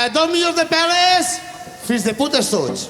2 milions de peles, fills de putes tots.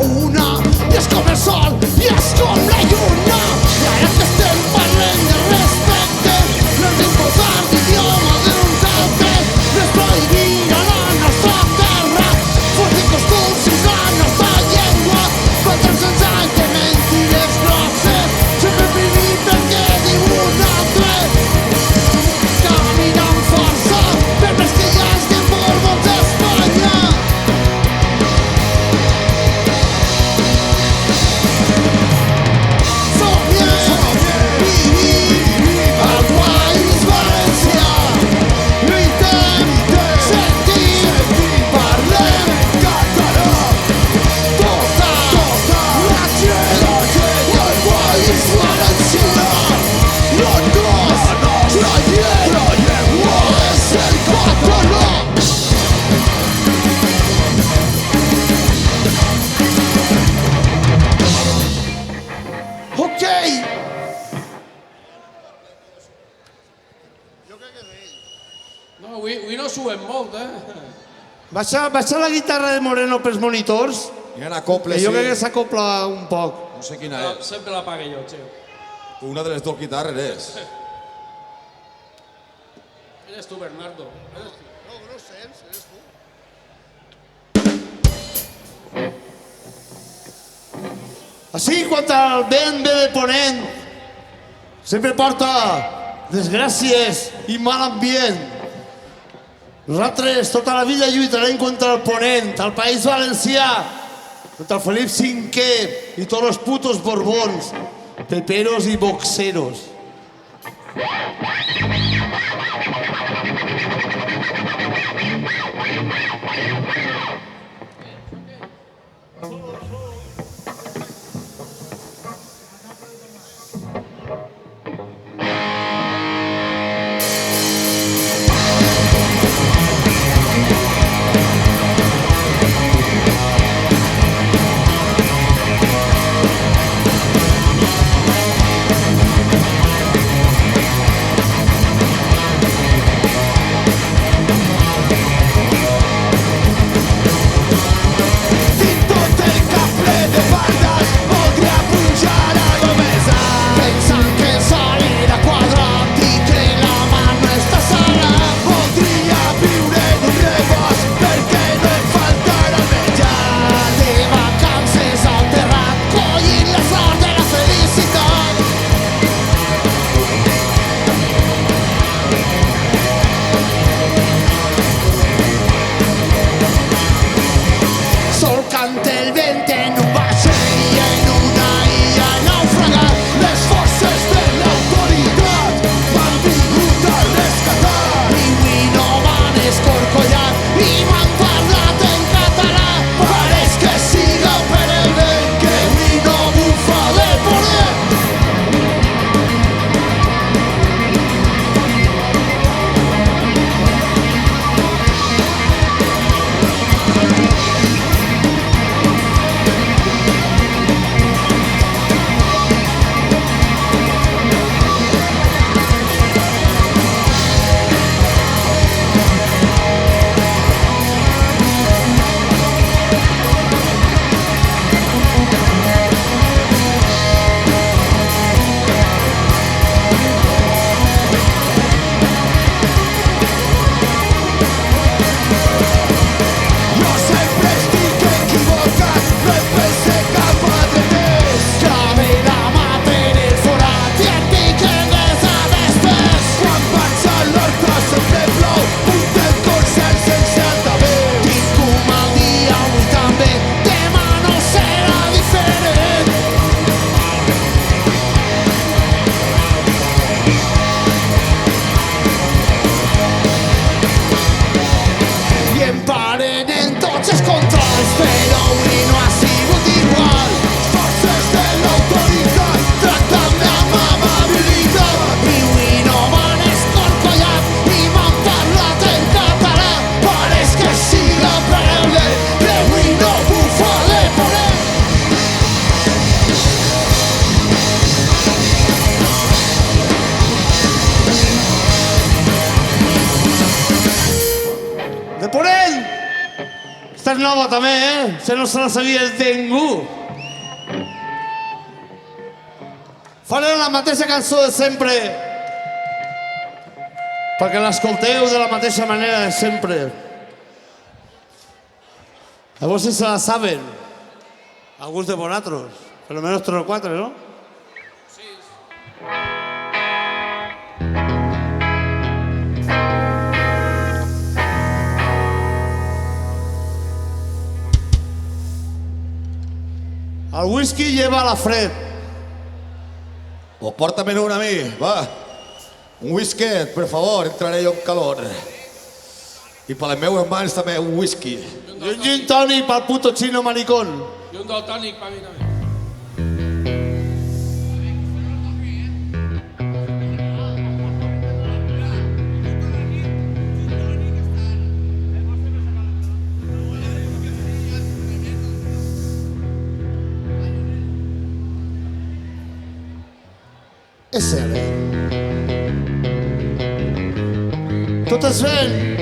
una, i és com el sol, i és com la lluna. I ara que estem parlant de respecte, no hem d'imposar l'idioma d'uns altres, no és prohibir a la nostra terra, fortir costums és la nostra llengua, fa 300 anys de mentides grosses, sempre vivim perquè diu un altre. Camina amb força, per més que hi hagi borbons a Espanya. No, avui no suem molt, Baixa la guitarra de Moreno pels monitors, Hi ha acople, que jo crec que sí. s'acopla un poc. No sé quina és. Sempre la pague jo, xeu. Una de les dues guitarres és. Eres tu, Bernardo. Eres tu. No sents, eres tu. Així, quan el vent ve de ponent, sempre porta desgràcies i mal ambient. Nosaltres tota la vida lluitarem contra el ponent, al País Valencià, contra el Felip V i tots els putos borbons, peperos i boxeros. també, Se no se la sabia ningú. Farem la mateixa cançó de sempre, perquè l'escolteu de la mateixa manera de sempre. A vos si se la saben, alguns de vosaltres, per lo menos 3 o 4, ¿no? El whisky lleva la fred. Pues pórtame una a mí, va. Un whisky, por favor, entraré yo en calor. I per les meves mans també un whisky. I un gin tònic pel puto chino maricón. I un daltònic per mi també. És cert. Tot es ven.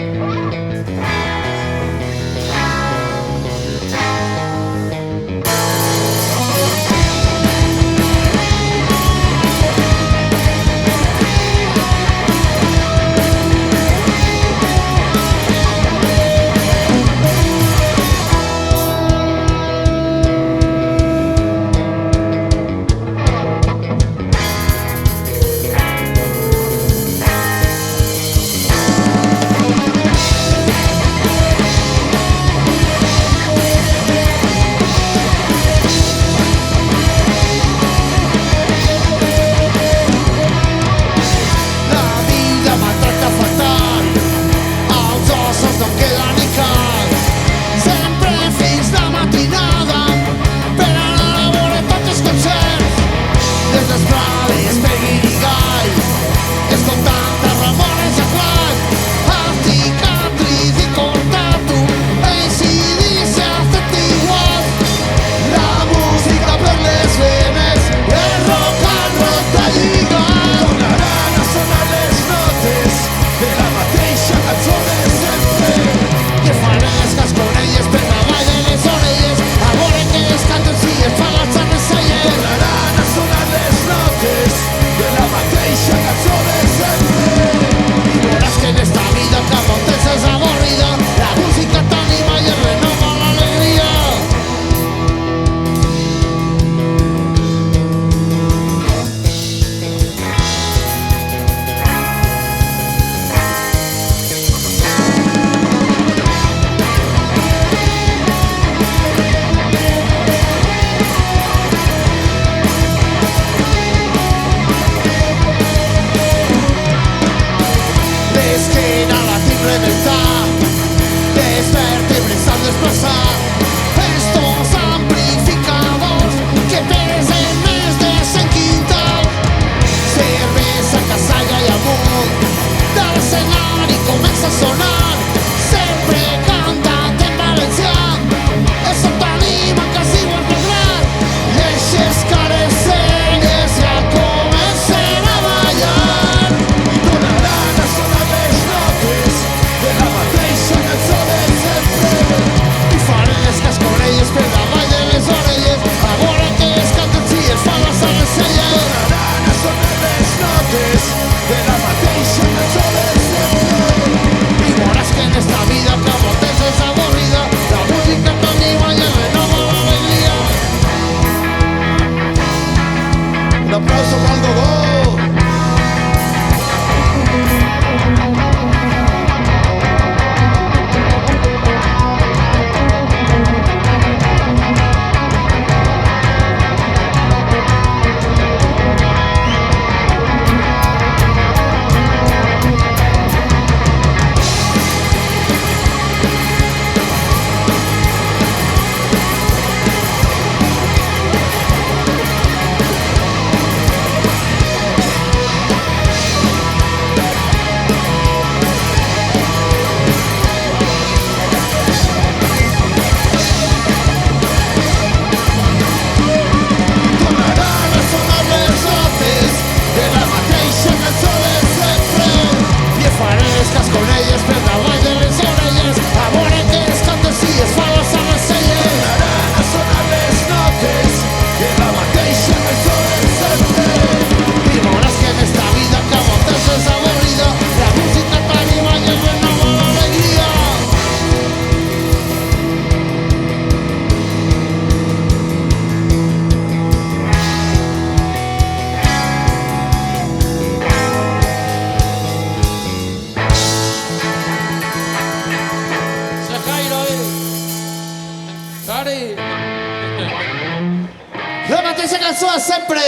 La mateixa cançó de sempre.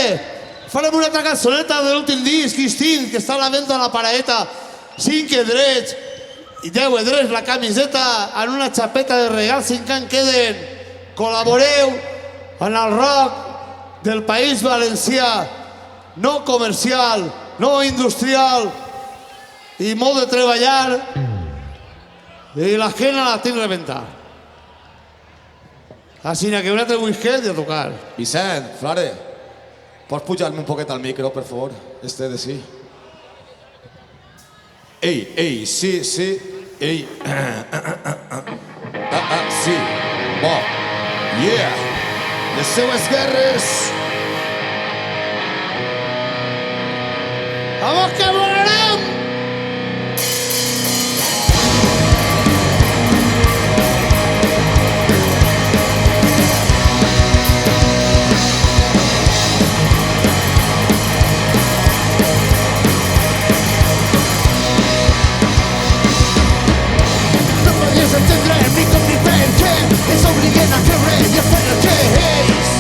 Farem una altra cançoneta de l'últim disc, Instinct, que està a la venda a la paraeta. 5 drets i 10 drets la camiseta en una xapeta de regal, 5 en queden. Col·laboreu en el rock del País Valencià, no comercial, no industrial i molt de treballar i la gent la tinc reventar. Així que un altre whisket i a tocar. Vicent, Flare, pots pujar-me un poquet al micro, per favor? Este de sí. Ei, sí, ei. Sí. Bo. Yeah. Les seues guerres. Vamos que volarem! Entendre ni com ni per què ens obliguen a creure i a fer el que ells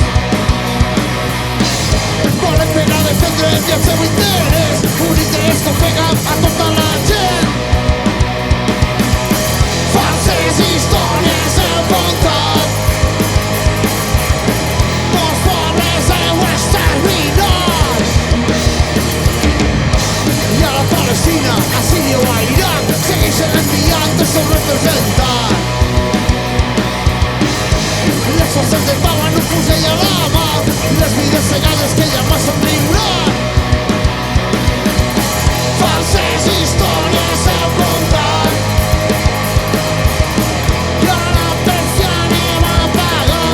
volen per a defendre el seu interès, un interès que ofega a tota la gent. Falses històries heu contat, molts pobles heu exterminat, i a la Palestina, a Síria o a Iraq segueixen enviant el seu representant. Les forces de pau en un fusell a la mà, les vides cegades que ja massa riuran. Falses històries heu contat, i ara per fi anem a pagar.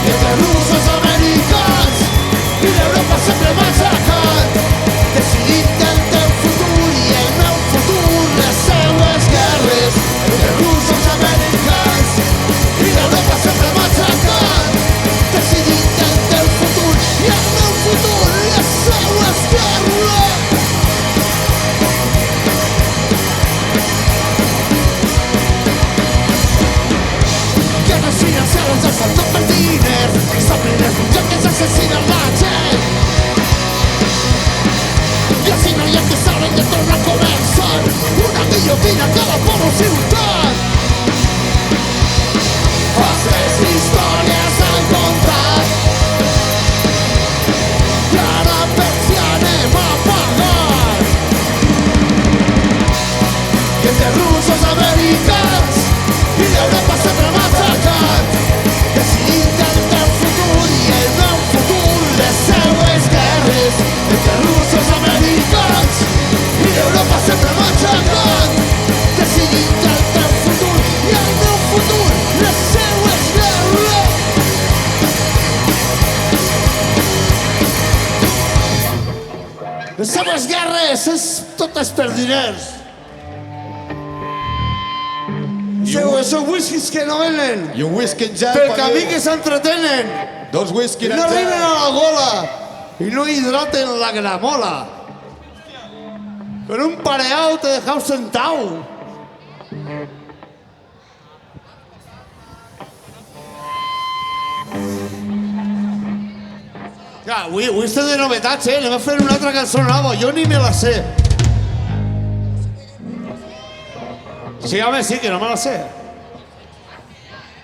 I entre russos, americans i l'Europa sempre massacrant, decidint el teu futur i el meu futur, les seues guerres. Entre russos, americans i l'Europa sempre massacrant, decidint el teu futur i el meu futur, les seues guerres. Guerres financeres ja són tot per diners, establidors mundials que s'assassinen la gent. I així no hi ha que saben de tornar a començar una guillotina a cada poble o ciutat. Falses històries han contat, i ara per fi anem a pagar. I entre russos, americans i l'Europa sempre massacrant, decidint el teu futur i el meu futur, les seues guerres. Entre russos, americans i l'Europa sempre massacrant, decidint el teu futur i el meu futur, les seues guerres. Les seues guerres és totes per diners. Els seus whiskies que no venen, I un whisky en gel, pel camí Pagueu. que s'entretenen, 2 whisky i en no arriben gel. a la gola i no hidraten la gramola. Con un pareado te dejau sentau. Ja, avui estem de novetats, anem a fer una altra cançó nova, jo ni me la sé. Sí, home, sí, que no me la sé.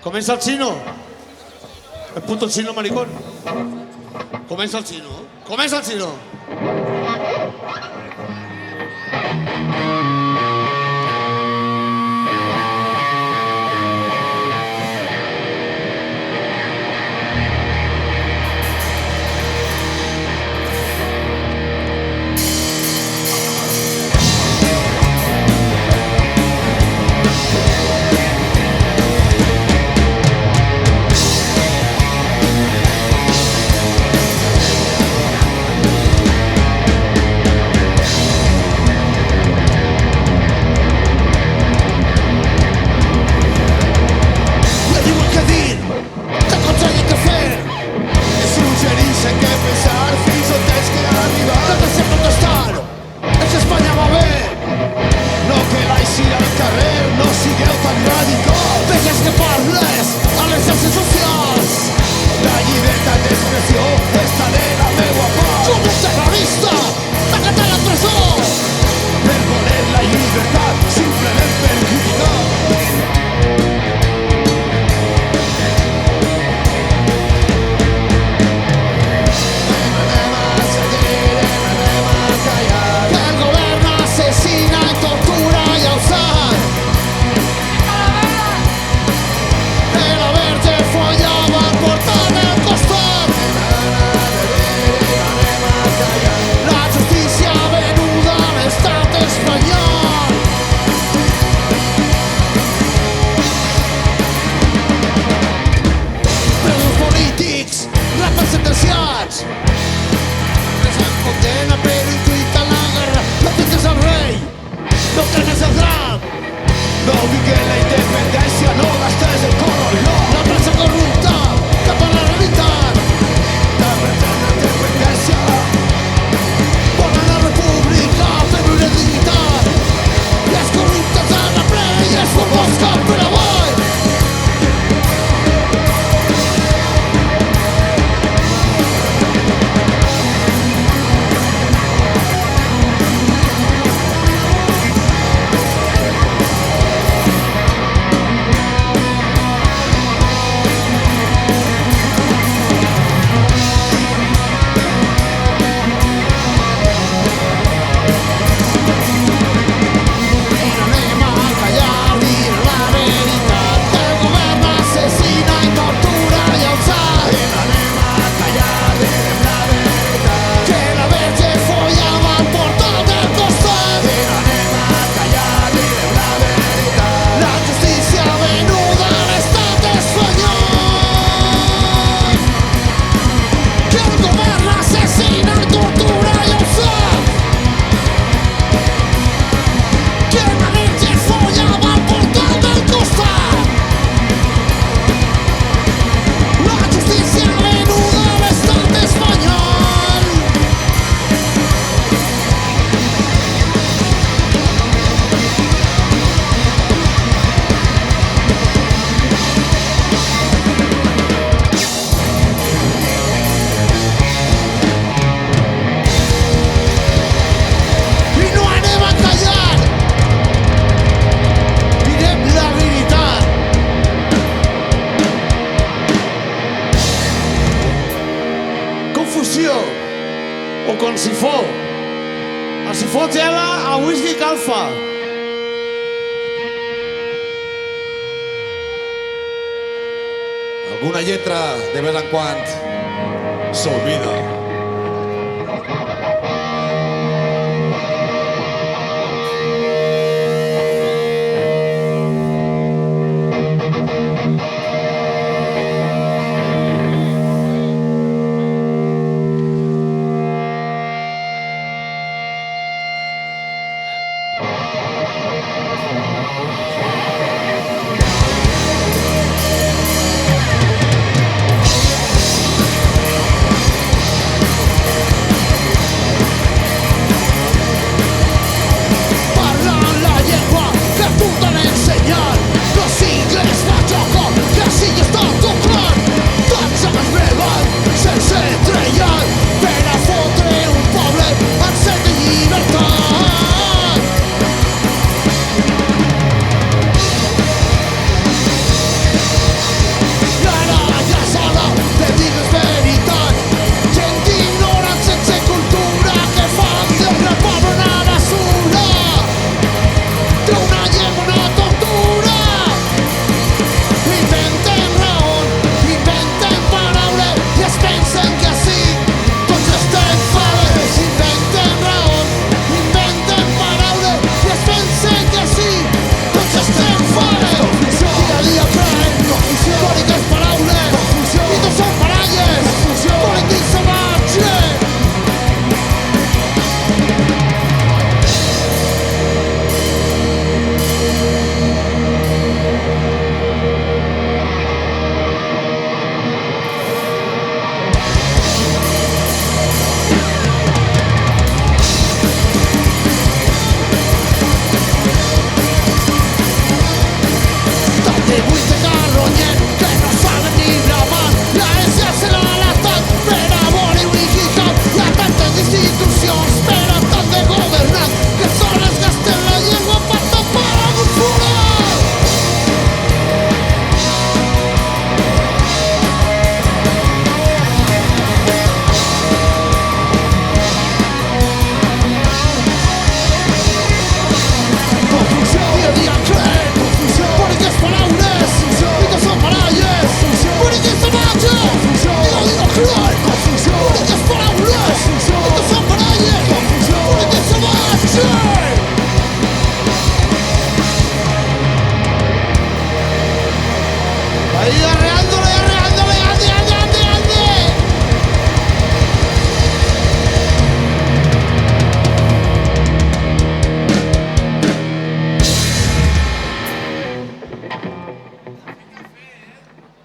Comença el chino. El puto chino maricón. Comença el chino. Comença el chino. Lucio, o con sifó. El sifó gela, el whisky calfa. Alguna lletra de vez en quan s'olvida.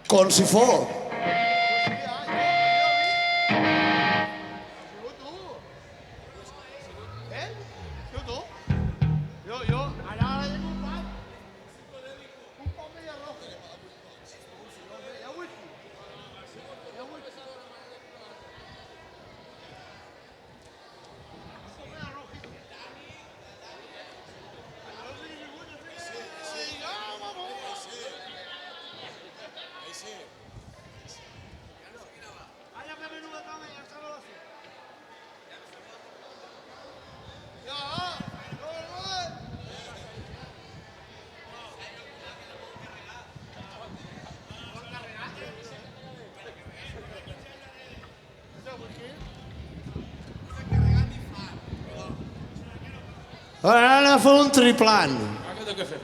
Con sifó. Ara anem a fer un triplant. Aquest què fer?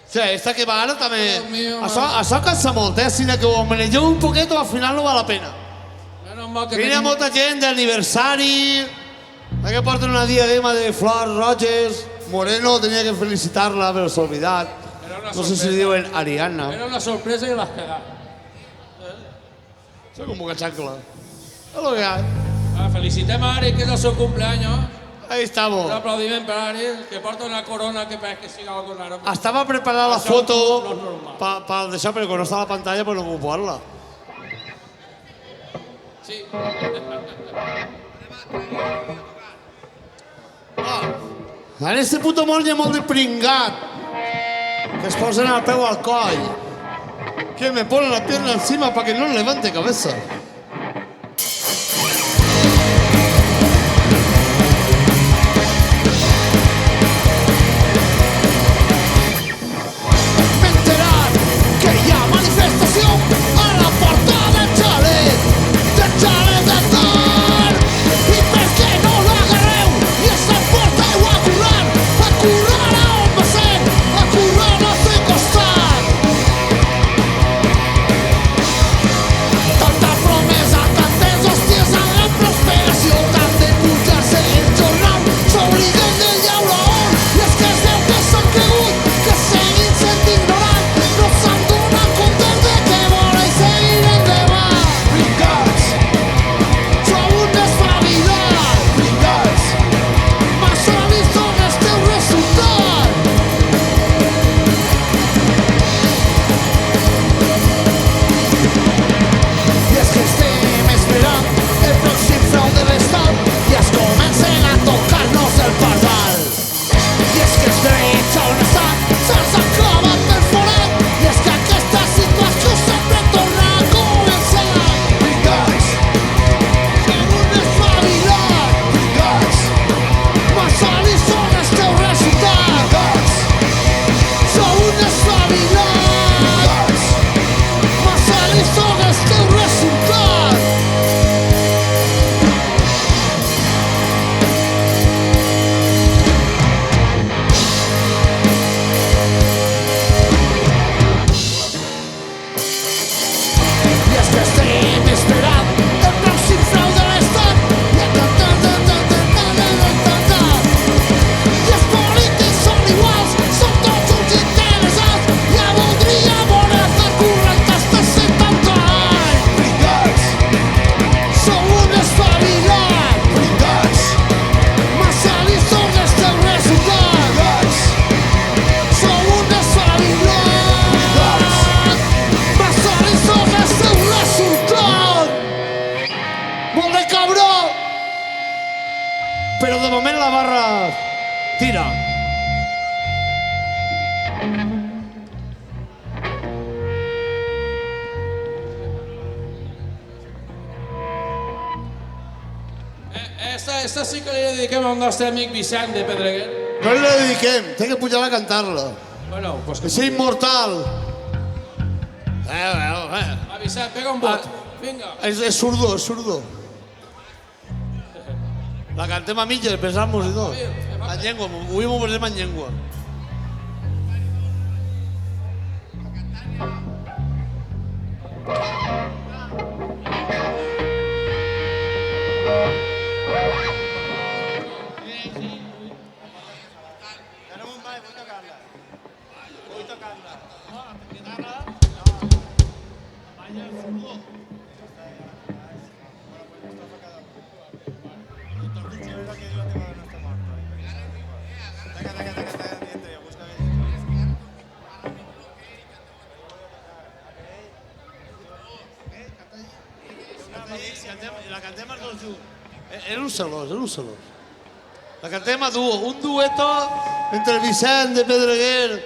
Sí, esta que va ara també... Dios mío, Això cansa molt, si que ho manegeu un poquet al final no val la pena. Menos mal que Vine tenim... molta gent d'aniversari, que porten una diadema de flors roges. Moreno tenia que felicitar-la, però s'ha oblidat. No sé si li diuen Ariadna. Era una sorpresa i l'has cagat. Soy como una chancla. Es lo que hay. Felicitem a Ari, que és el seu cumpleaños. Ahí estamos. Un aplaudiment per Ari, que porta una corona que parece que siga algo raro. Estaba preparada la Això foto no és normal. para deixar, pero cuando no está la pantalla, pues no puedo ponerla. Sí. En este puto món hi ha molt de pringat que es posen el peu al coll, que me ponen la pierna encima para que no levante cabeza. Esta sí que li dediquem al nostre amic Vicent de Pedreguer. No li dediquem, té que pujar a cantar-la. Bueno, pues Que sigui immortal. va, Vicent, pega un bot. Vinga. És surdo, és surdo. La cantem a mitges, pensant-nos i tot. En llengua, avui m'ho posem en llengua. La cantem els dos junts. En un saló. La cantem a duo, un dueto entre Vicent de Pedreguer,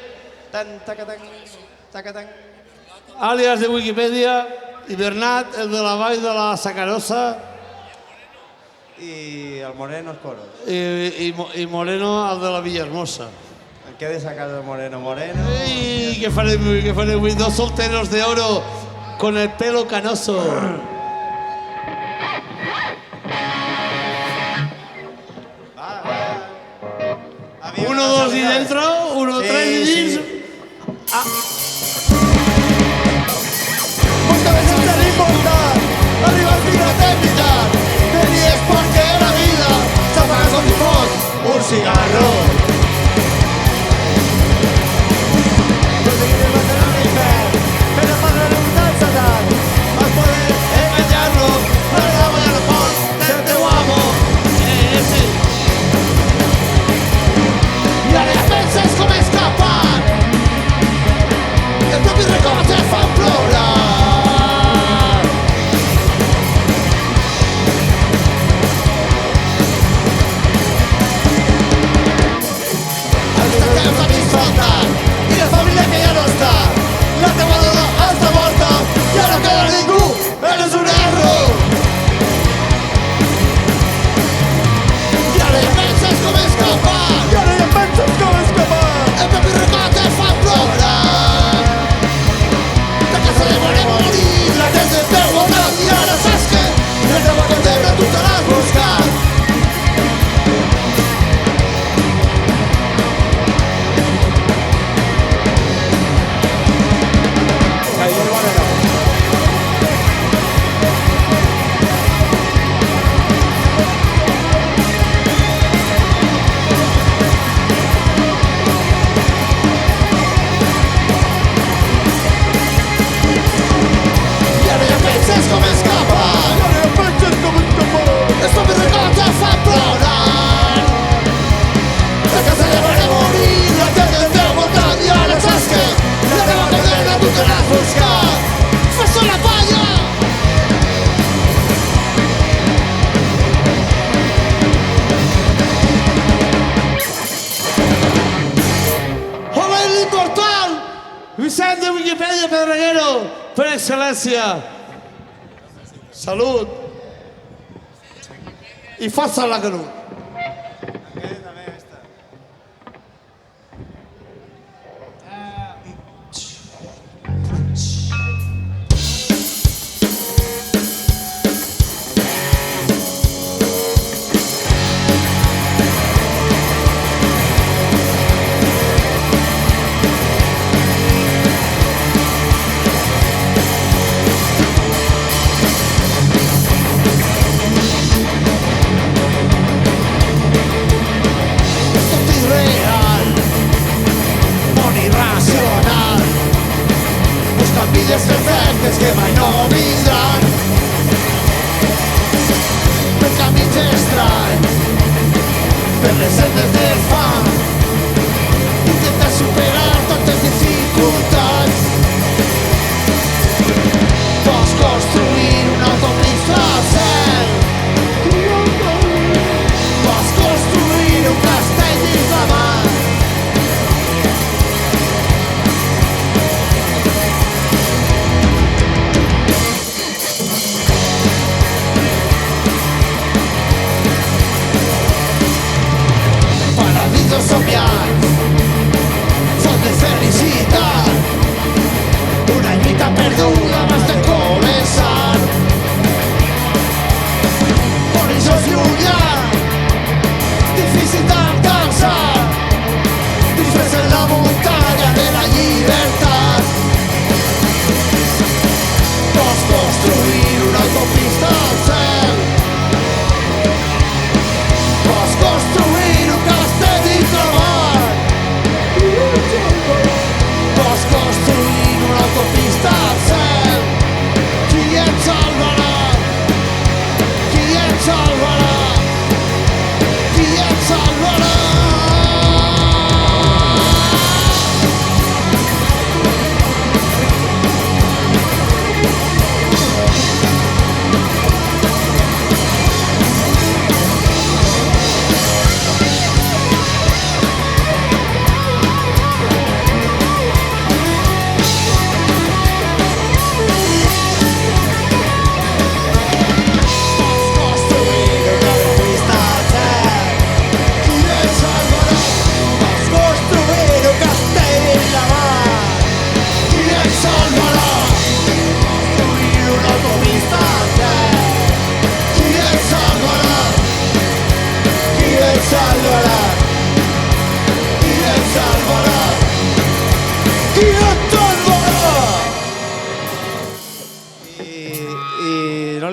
àlies de Wikipedia, i Bernat, el de la vall de la Sacarosa, Y el Moreno es coro. i Moreno, el de la Villahermosa. ¿Qué de sacar del Moreno? Moreno. ¡Ay! ¿Qué faré avui? Dos solteros de oro con el pelo canoso. Uno, dos y dentro, uno, Sí, tres y sí. dins. Muchas veces te importar, arriba al final terminar. Te ríes porque la vida se apaga con tu voz, un cigarro. No te quieres matar a mi mujer, pero para preguntar Satán, vas a poder engañarlo. No le damos el amor, te amo. Y ahora ya penses com escapar. El propi record te fa plorar. Temps a disfrutar i la família que ja no està, la teva dona està morta, ja no queda ningú, eres un error. I ara ja penses com escapar, el propi record te fa plorar. De casa de voler morir, la tens del teu voltant i ara saps que la teva condemna tu te l'has buscat. I ara ja penses com escapar, el propi record te fa plorar. De casa de voler morir, la tens del teu voltant i ara saps que la teva condemna tu te l'has buscat. Fes-te la palla! ¡Joven el inmortal! Vicent de Wikipedia Pedreguero, per excel·lència. Salut. I força la Canut. És tot irreal, món irracional, buscant vides perfectes que mai no vindran. Per camins estranys, per les sendes del fang, intenta superar tantes dificultats. Vols construir una autopista al cel, vols construir un castell dins la mar.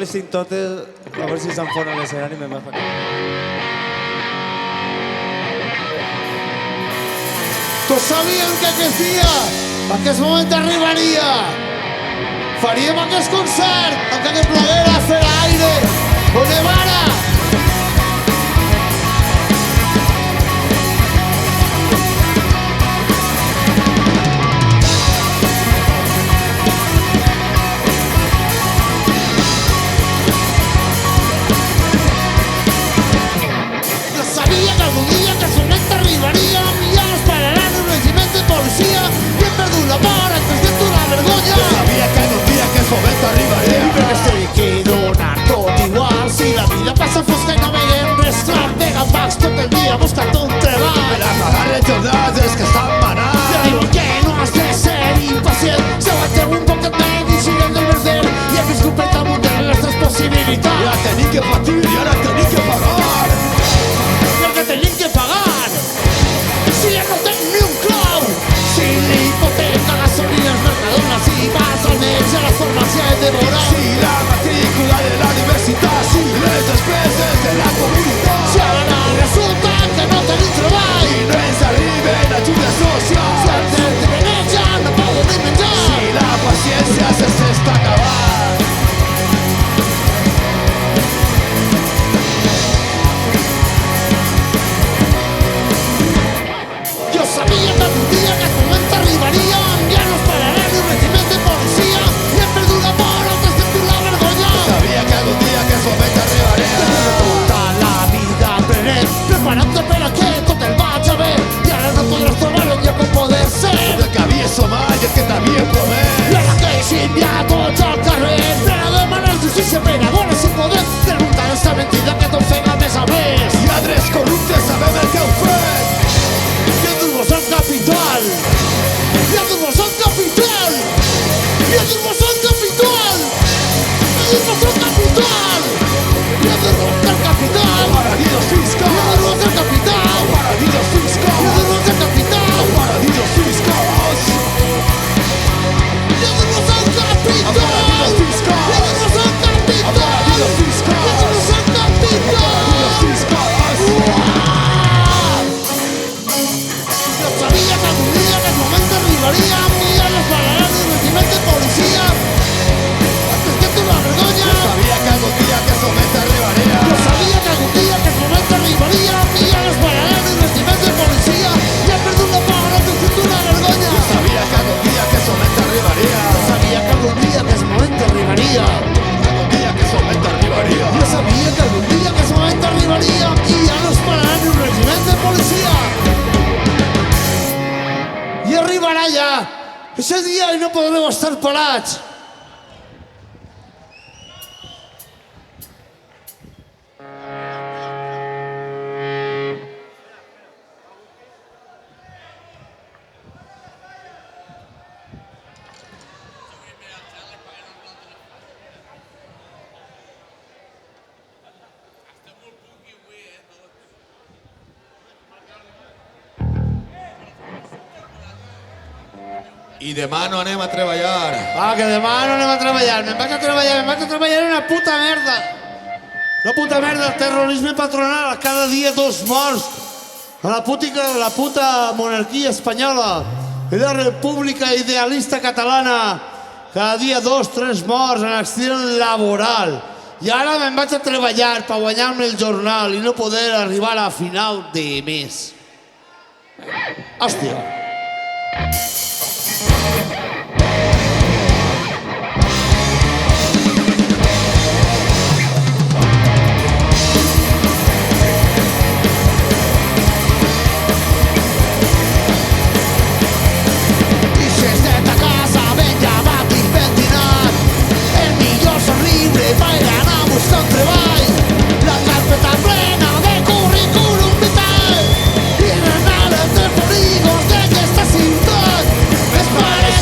les tinc totes, a veure si se'n fora l'escenari i me'n vaig a casa. Tots sabíem que aquest dia, aquest moment arribaria. Faríem aquest concert, encara que ploguera, fer aire o nevara. Yo sabía que algún día casualmente arribaría y ya nos pararán un regimiento de policía y en perdut l'amor antes de tu la vergonya. Jo sabia que en un dia que és moment arribaria. I perquè sé que donar tot igual si la vida passa fosca i no veiem res clar. Megavacs tot el dia buscant un treball. Per acabar les jornades dels que estan manant. Te digo que no has de ser impacient. Se aguanta un poquet més i siguen del verder i hem viscut per damunt de les nostres I possibilitats. ara tenim que patir i ara tenim que pagar. I el que tenim que pagar si ja no tenc ni un clau. Si l'hipoteca, gasolina, els mercadona, si vas al metge, a la farmàcia he devorat. Si la matrícula de la universitat, si les despeses de la comunitat. Si ara resulta que no tenim treball I no ens arriben ajudes si socials. antes de menjar no poden ni menjar. Si la paciència s'està acabant. Yo sabía que algún día que tu mente arribaría. Ya nos pararán un regimiento de policía y hem perdut l'amor antes de tu la vergonya. Sabia que algun dia que és moment arribaria. Tota la vida aprenent, preparant-te per a que tot el vaig a bé i ara no podràs trobar un lloc on poder ser. El que havia somat i el que t'havia promès. I ara que he enviat tots al carrer per a demanar justícia per a veure si podem preguntar esta mentida que t'ofega més a més. Lladres corruptes sabem el que heu fet. Lladres al capital! Lladres al capital! Lladres al capital! Lladres al capital! Lladres al capital! Paradisos fiscals. Lladres al capital! Paradisos fiscals. Lladres al capital! Paradisos fiscals. Lladres al capital! Paradisos fiscals. Lladres al capital! Paradisos fiscals. Lladres al capital! Paradisos fiscals. Yo sabía que algún día que el momento arribaría y ya nos pararán un regimiento de policía antes que tu la vergonya. Sabia que algun dia que és moment arribaria. Yo sabía que algún día que el momento arribaría y ya nos pararán un regimiento de policía y hem perdut l'amor antes de tu la vergonya. Sabia que algun dia que és moment arribaria. Yo sabía que algún día que el momento arribaría. Algun dia que és moment arribaria. Yo sabía que algún día que el momento arribaría y ya nos pararán un regimiento de policía. I arribarà ja ese dia i no podreu estar parats. I demà no anem a treballar. Ah, que demà no anem a treballar. Me'n vaig a treballar en una puta merda. Una puta merda, el terrorisme patronal. Cada dia 2 morts. A la puta monarquia espanyola. I la república idealista catalana. Cada dia 2, 3 morts en accident laboral. I ara me'n vaig a treballar per guanyar-me el jornal i no poder arribar a final de mes. Hòstia. Parece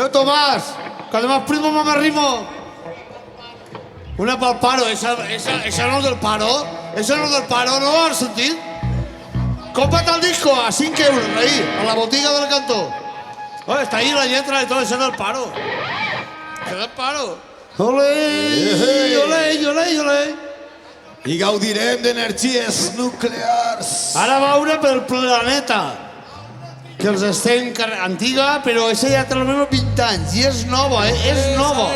Tomàs, que demà primo me arrimo. Una pel paro, esa no és del paro? Esa no és del paro, no ho has sentit? Compra't el disco a 5 euros, ahí, a la botiga del cantó. Oh, està ahí la lletra de tot, esa és del paro. Esa és del paro. Olé, olé, olé, olé. I gaudirem d'energies nuclears. Ara va una pel planeta, que els estem antiga, però esa ja té els meus 20 anys, i és nova, és nova.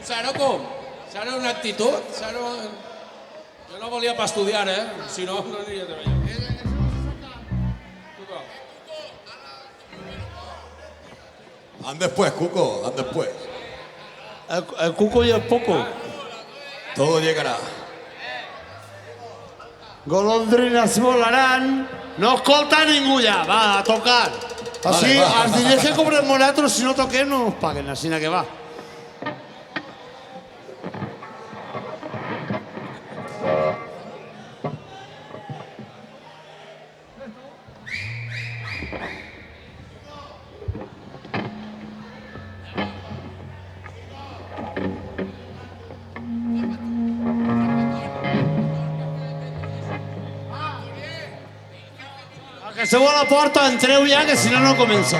Zero com? Zero una actitud? Zero... Jo no volia per estudiar, si no, no aniria a treballar. Ande después, Cuco, ande después. El Cuco y el Poco. Todo llegará. Golondrinas volarán. No escolta ningú ja, va, a tocar. Així, els diners que cobrem nosaltres, si no toquem, no ens paguen, així que va. Que se va a la porta, entreu ja, que si no, no comença.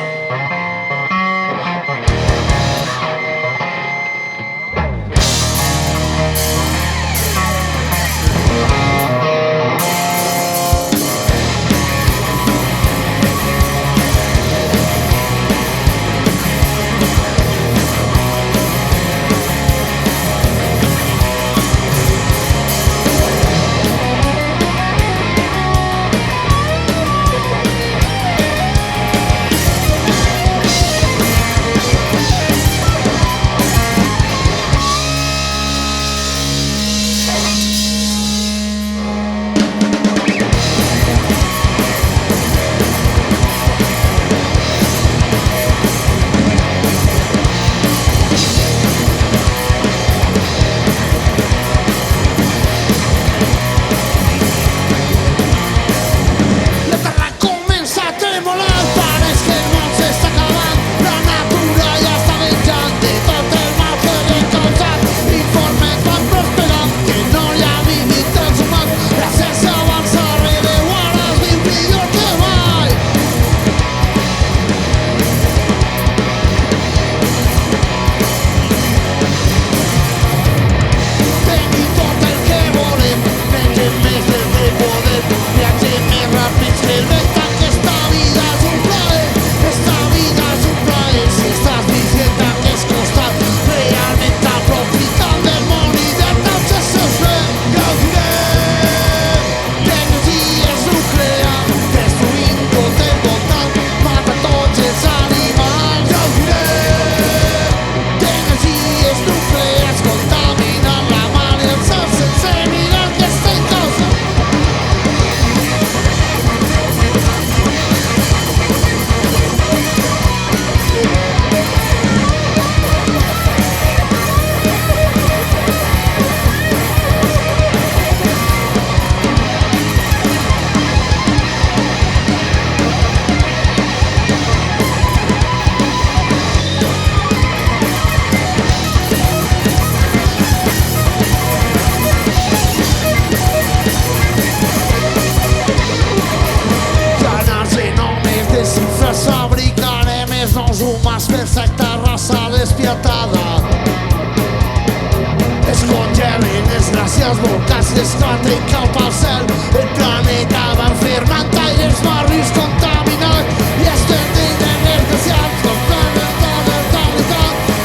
les volcans l'esclaten cap al cel. El planeta va enfermant i els barris contaminats i estem diners deseats com tant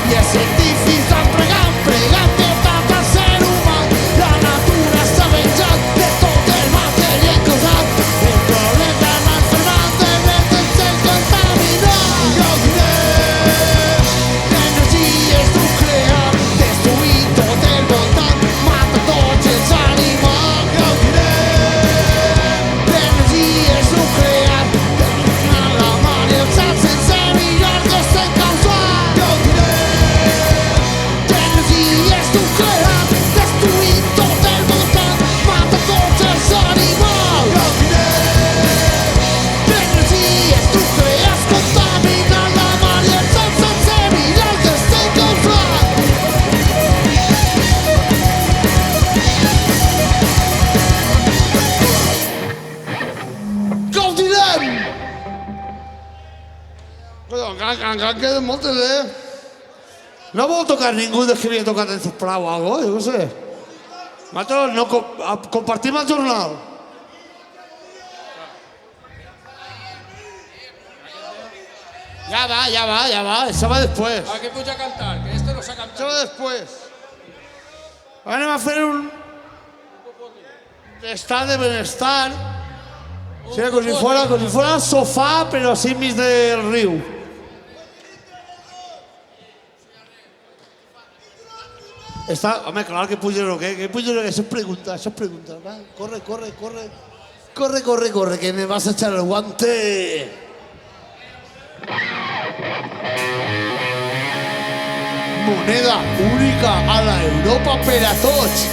i els científics han pregant pietat al ser humà. La natura està venjant de tot el mal que li hem causat. El planeta va enfermant i el cel contaminat. Gaudirem d'energies nuclears destruint tot el voltant, mata tots els animals. Gaudirem Encara queden moltes, No vol tocar ningú dels que havia tocat en Sisplau o alguna cosa, jo no sé. Nosaltres no compartim el jornal. Ya va, eso va después. Ah, que puja a cantar, que este no s'ha cantat. Eso va después. Ahora anem a fer un estat de benestar. Sí, com si fuera sofà, però así mig del riu. Está, home, clar que puja o què? Que puja o què? Això es pregunta. Va, corre, que me vas a echar el guante. Moneda única a la Europa per a tots.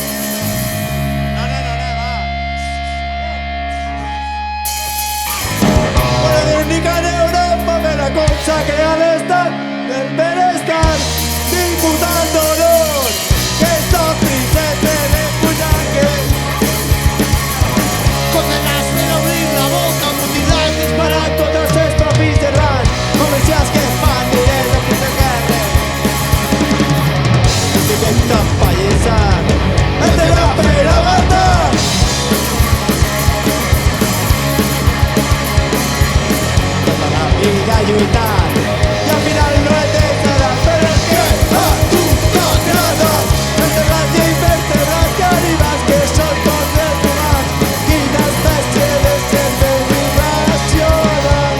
Moneda única en Europa per a cosa que ha d'estar del benestar diputat d'honor que estos príncipes de Puyanque Condenas per obrir la boca, mutilar i disparar todos estos miserrables comercials que fan diners de puta guerra. Esta payesa es de la pera matar. Toda la vida lluitar y al final no es de nada, pero es que a tu contrato vértebras y vértebras y arribas que son dos vértebras y una especie de siempre vibracional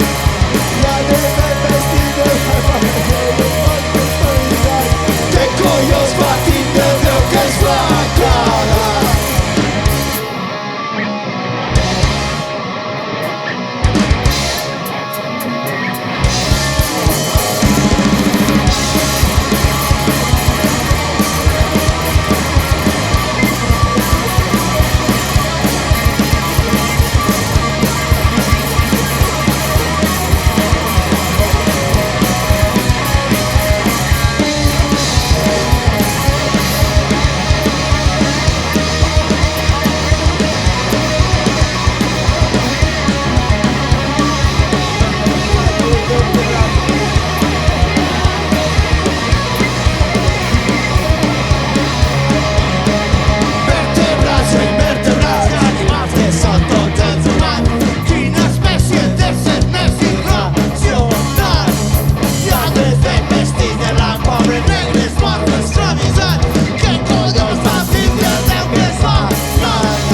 y al del vestido que collos batin del Déu que és la cara. Vèrtebres i vèrtebres i animals que són tots els humans. Quina espècie d'éssers més irracionals. Lladres de vestits de blanc, pobres negres, morts esclavitzats. Que collons va tindre el Déu que es va matar?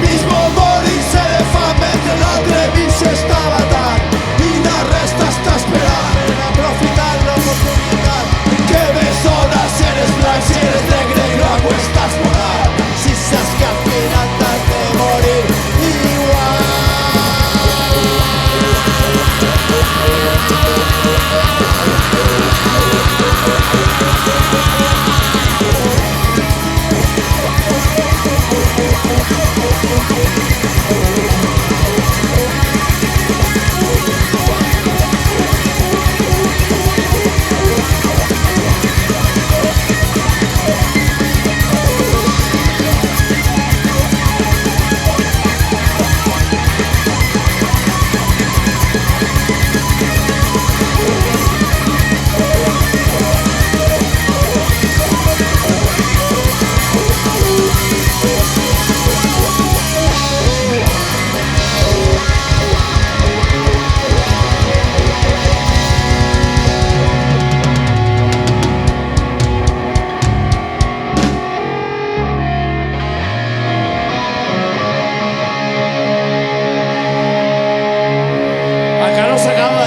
Mismo morir-se de fam mentre l'altre mig està matant i la resta està esperant per aprofitar l'oportunitat. Que més dona si eres blanc, si eres negre i luego estàs morat. Si saps que al final t'has de morir igual. Encara no s'acaba,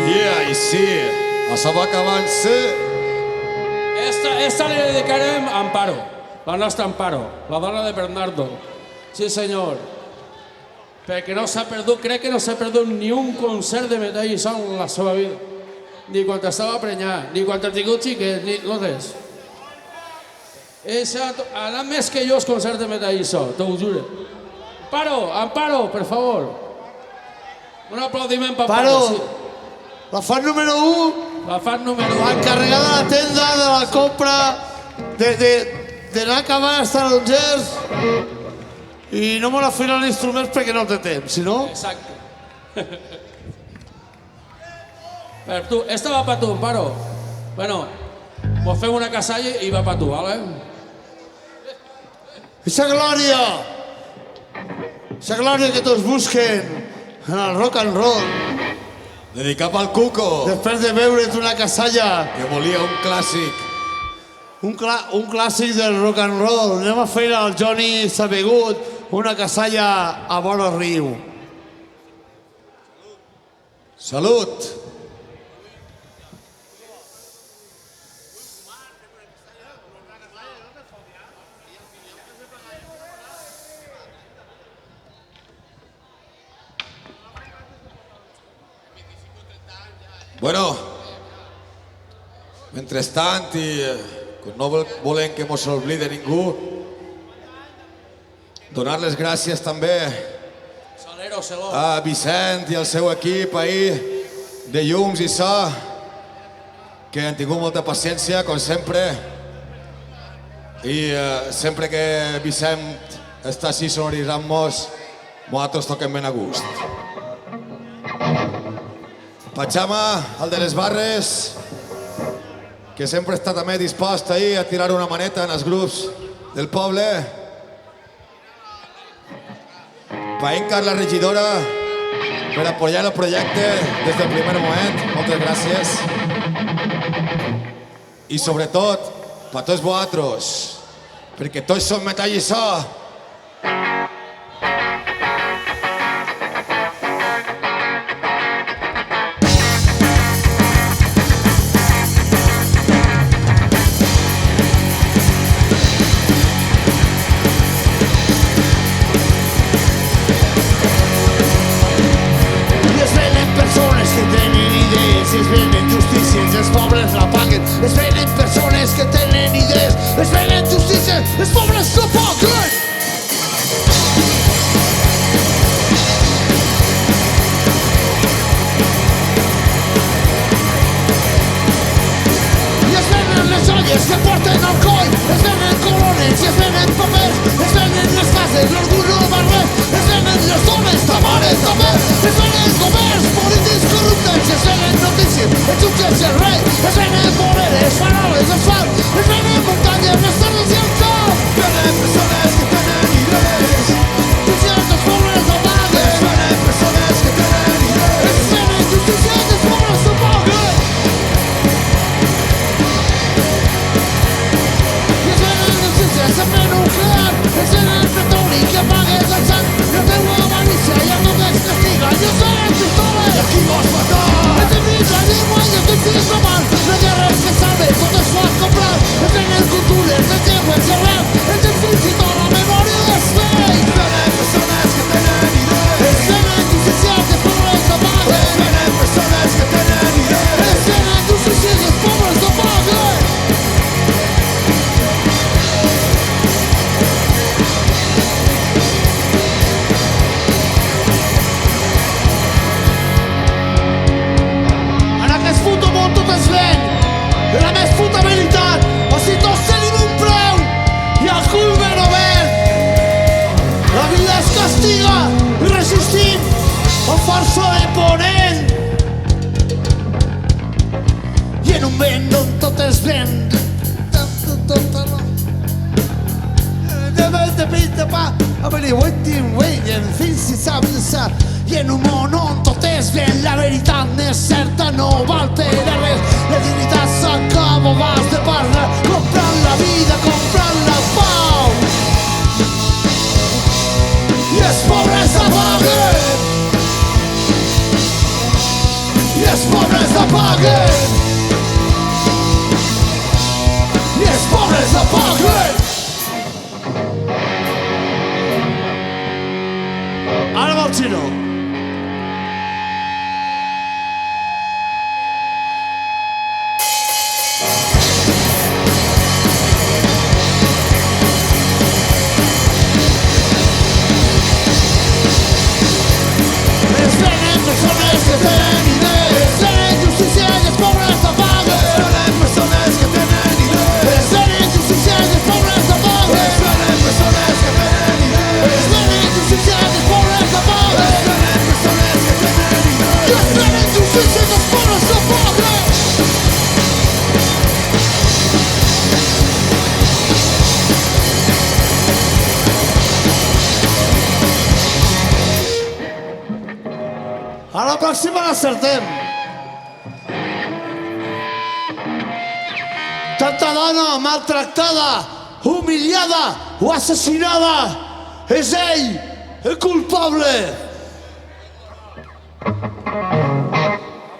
Yeah, i sí, això va acabant-se. Esta li dedicarem a Amparo, la nostra Amparo, la dona de Bernardo. Sí, senyor. Perquè no s'ha perdut, crec que no s'ha perdut ni un concert de Metall i Son en la seva vida. Ni quan estava prenyat, ni quan ha tingut xiquet, ni res. Ha anat més que jo als concerts de Metall i Son, t'ho juro. Amparo, per favor. Un aplaudiment per Amparo. Paro, la fan número 1, La fan número 1. encarregada de la tenda de la compra, d'anar a acabar els tarongers. i no me l'afina l'instrument perquè no té temps, si no... Exacte. Per tu, esta va per tu, Amparo. Bueno, pues fem una casalla i va per tu, ¿vale? Esa glòria que tots busquen en el rock and roll, Dedicat pel Cuco, després de veure't una casalla, que volia un clàssic. un clàssic del rock and roll. Anem a fer al Johnny Sabegut una casalla a vora riu. Salut! Bueno, mentrestant, i no volem que mos oblide ningú, donar les gràcies també Salero, Celó. a Vicent i al seu equip ahir de llums i so, que han tingut molta paciència, com sempre, i sempre que Vicent està així sonoritzant-nos, nosaltres toquem ben a gust. Pachama, el de les barres, que sempre està també dispost ahir a tirar una maneta en els grups del poble. Paencar, la regidora, per apoyar el projecte des del primer moment. Moltes gràcies. I sobretot, per tots vosaltres, perquè tots som metall i so. Es venen persones que tenen idees, es venen justícies, els pobres no paguen. I es venen les joies que porten al coll, es venen corones i es venen papers, es venen les cases, l'orgull no val res, es venen les dones, tamales també, es venen governs polítics corruptes, es venen notícies, els jutges i el rei, es venen poderes, faroles, asfalt, es venen muntanyes, les terres i el camp. Venen persones que tenen idees, justícies dels pobres no paguen. Es venen persones que tenen idees, es venen justícies dels pobres no paguen. I es venen justícies en ple nuclear, es venen petroli que apagues el sang, la teua avarícia i el no t'excastiga, i es venen pistoles. I aquí vols matar. Es venen la llengua i el difícil global, la guerra és que salve, tot es pot comprar, es venen cultures, les llengües i el rap, el fins i tot la memòria d'espai. Es venen persones que tenen idees, es venen justícies dels pobres no paguen. Es venen persones que tenen idees, es venen justícies dels pobres no paguen. En aquest puto món tot es ven, la més puta veritat, o si tots tenim un preu i el cul ben obert. La vida es castiga i resistim amb força de ponent. I en un vent on tot es ven, de pinta pa, fins si sap de sa. I en un món on tot es ven, la veritat més certa no val per a res. La dignitat s'acaba abans de parlar, comprant la vida, comprant la pau. I els pobres la paguen. I els pobres la paguen. I els pobres la paguen. Ara va el xino. Es venen persones que tenen idees, es venen justícia i els pobres no paguen. Es venen persones que tenen idees, es venen justícia i els pobres no paguen. Es venen persones que tenen idees, es venen A la pròxima l'acertem. Tanta dona maltractada, humiliada o assassinada, és ell el culpable. A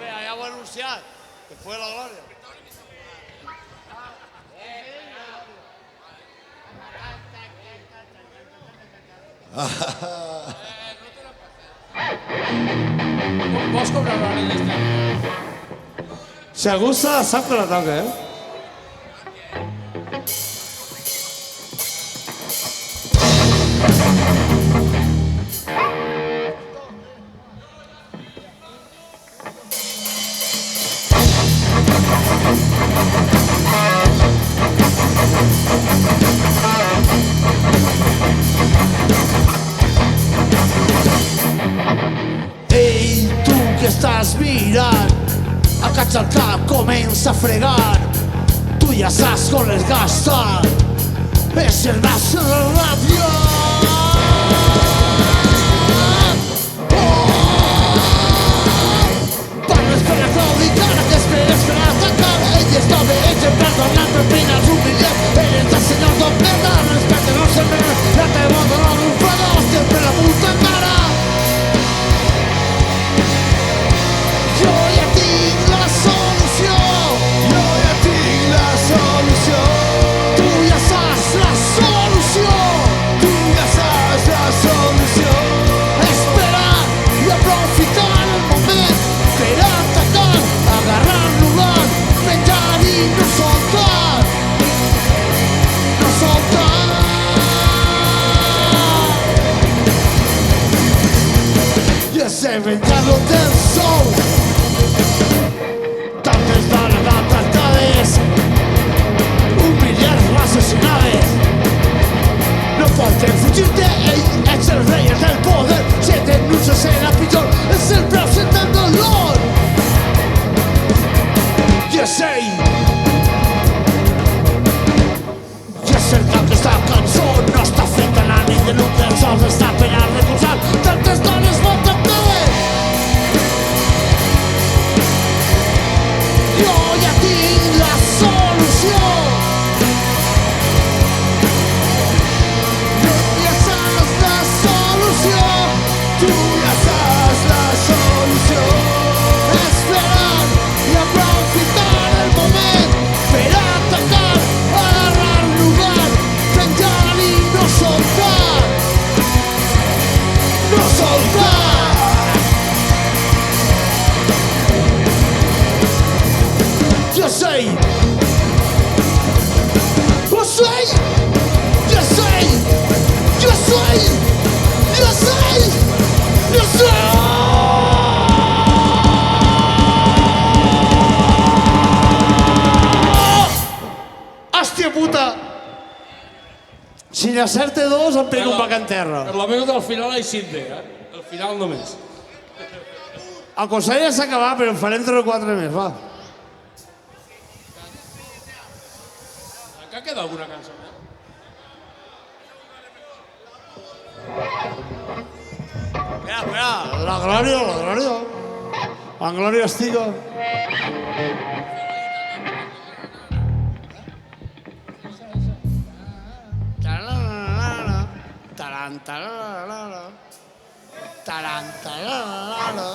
ver, ja ho he anunciat, que fue la glòria. Vols cobrar l'hora d'estar? Si algú se la sap que la toca, eh? Ei, tu que estàs mirant, acatxa el cap, comença a fregar. Tu ja saps com les gasta, és el nas de la ràbia. Parles per la clàudica, que esperes per atacar. Ell està bé, ell perdonant per penes humiliats. Ell és el senyor d'on merda, respecte no se merda. La teva dona d'un fredor, sempre la puta cara. Jo ja tinc la solució. Jo ja tinc la solució. Tu ja saps la solució. Tu ja saps la solució. Esperar i aprofitar el moment per atacar, agarrar lugar, menjar i no soltar. No soltar. Ja sé venjar-lo del sol. Tantes dones maltractades, humillades o assassinades. No poden fugir-te, ell ets el rei del poder. Si denuncias serà pitjor, és el present del dolor. Ja sé, ja sé que aquesta cançó no està feta a la nit de l'un dels sols, està per a recolzar tantes dones maltractades. Jo ja tinc la solució. Tu ja saps la solució. Tu ja saps la solució. Esperar i aprofitar el moment per atacar, agarrar lugar, penjar i no soltar. No soltar. Yo soy, yo soy, yo soy, yo soy, yo soy, yo soy. Hòstia puta! Si n'acerte dos em pego un bac en terra. Per lo menos al final ha eixit bé, Al final només. El consell ja s'ha acabat, però en farem 3 o 4 més, va. Acá queda alguna cançó, Espera, espera, la glòria, la glòria. En glòria estiga. Tarantarara, tarantarara.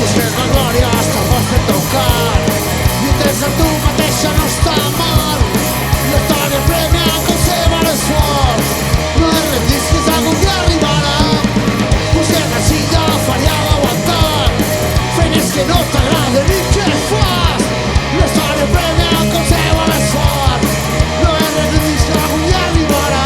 Busques la glòria hasta el vostre tocar. Mentre tu mateixa no està mal. La història premia conserva l'esforç. No et rendisques, algun dia arribarà. Busques la silla, faria d'aguantar. Feines que no t'agraden i que fas. La història premia conserva l'esforç. No et rendisques, algun dia arribarà.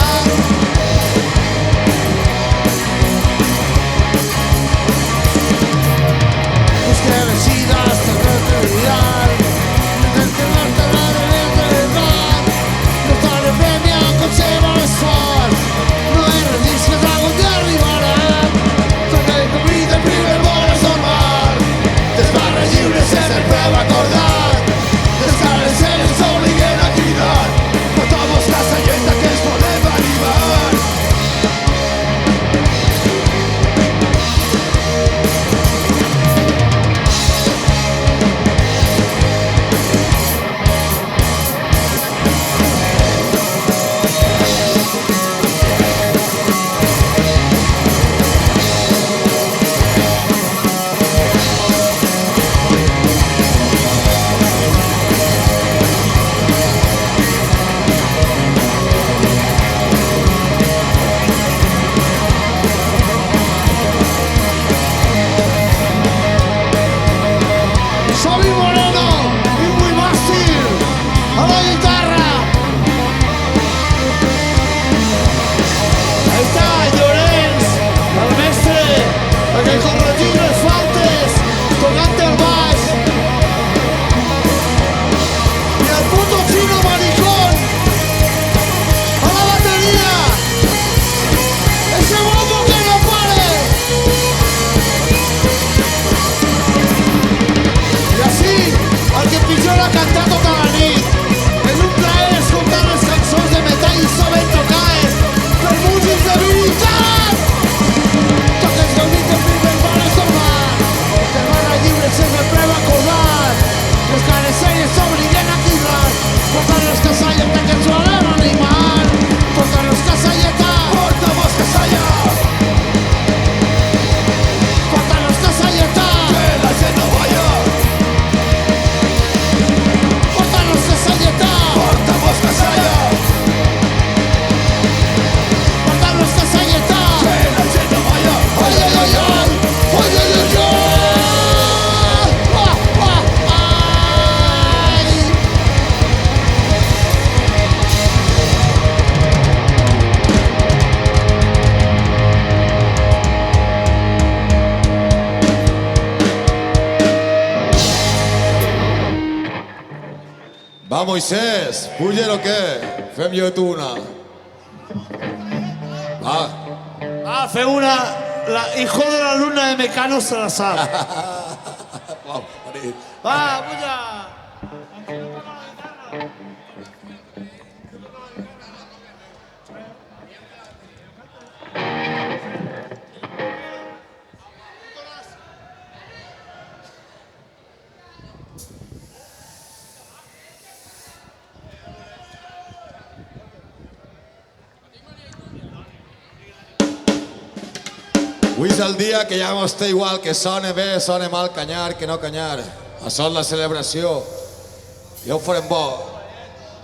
Va, Moisés, puja o què? Fem jo i tu una. Va. Ah, feu una... Hijo de la luna de Mecano se la sap. Va, Marit. Va, puja! Avui és el dia que ja no està igual, que sona bé, sona mal canyar que no canyar. Això és la celebració. Ja ho farem bo,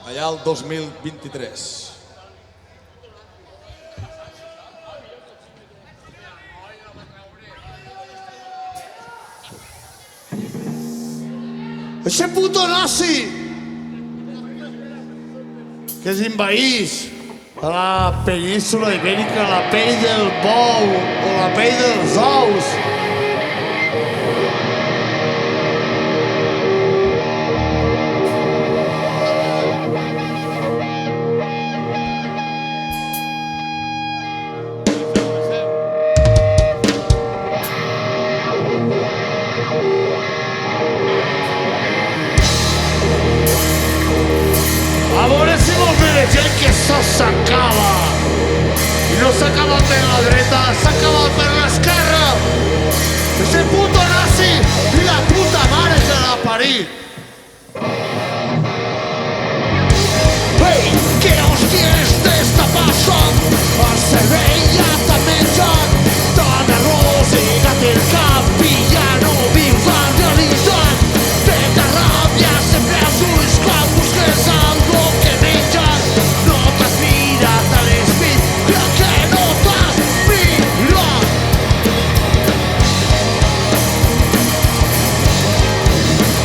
allà el 2023. Ese puto nazi que es envaís a la península ibèrica la pell del bou o la pell dels ous. A veure si vol fer de gent que això s'acaba. I no s'acaba per la dreta, s'acaba per l'esquerra. Ese puto nazi i la puta mare que l'ha parit. Hey, ¿qué hostias te está pasando? Se veía tan menjant, tan arroz i gat el cap i ja no vius la realitat. Teta ràbia sempre als ulls quan busques algo que menjar. No t'has mirat a l'espit, crec que no t'has mirat.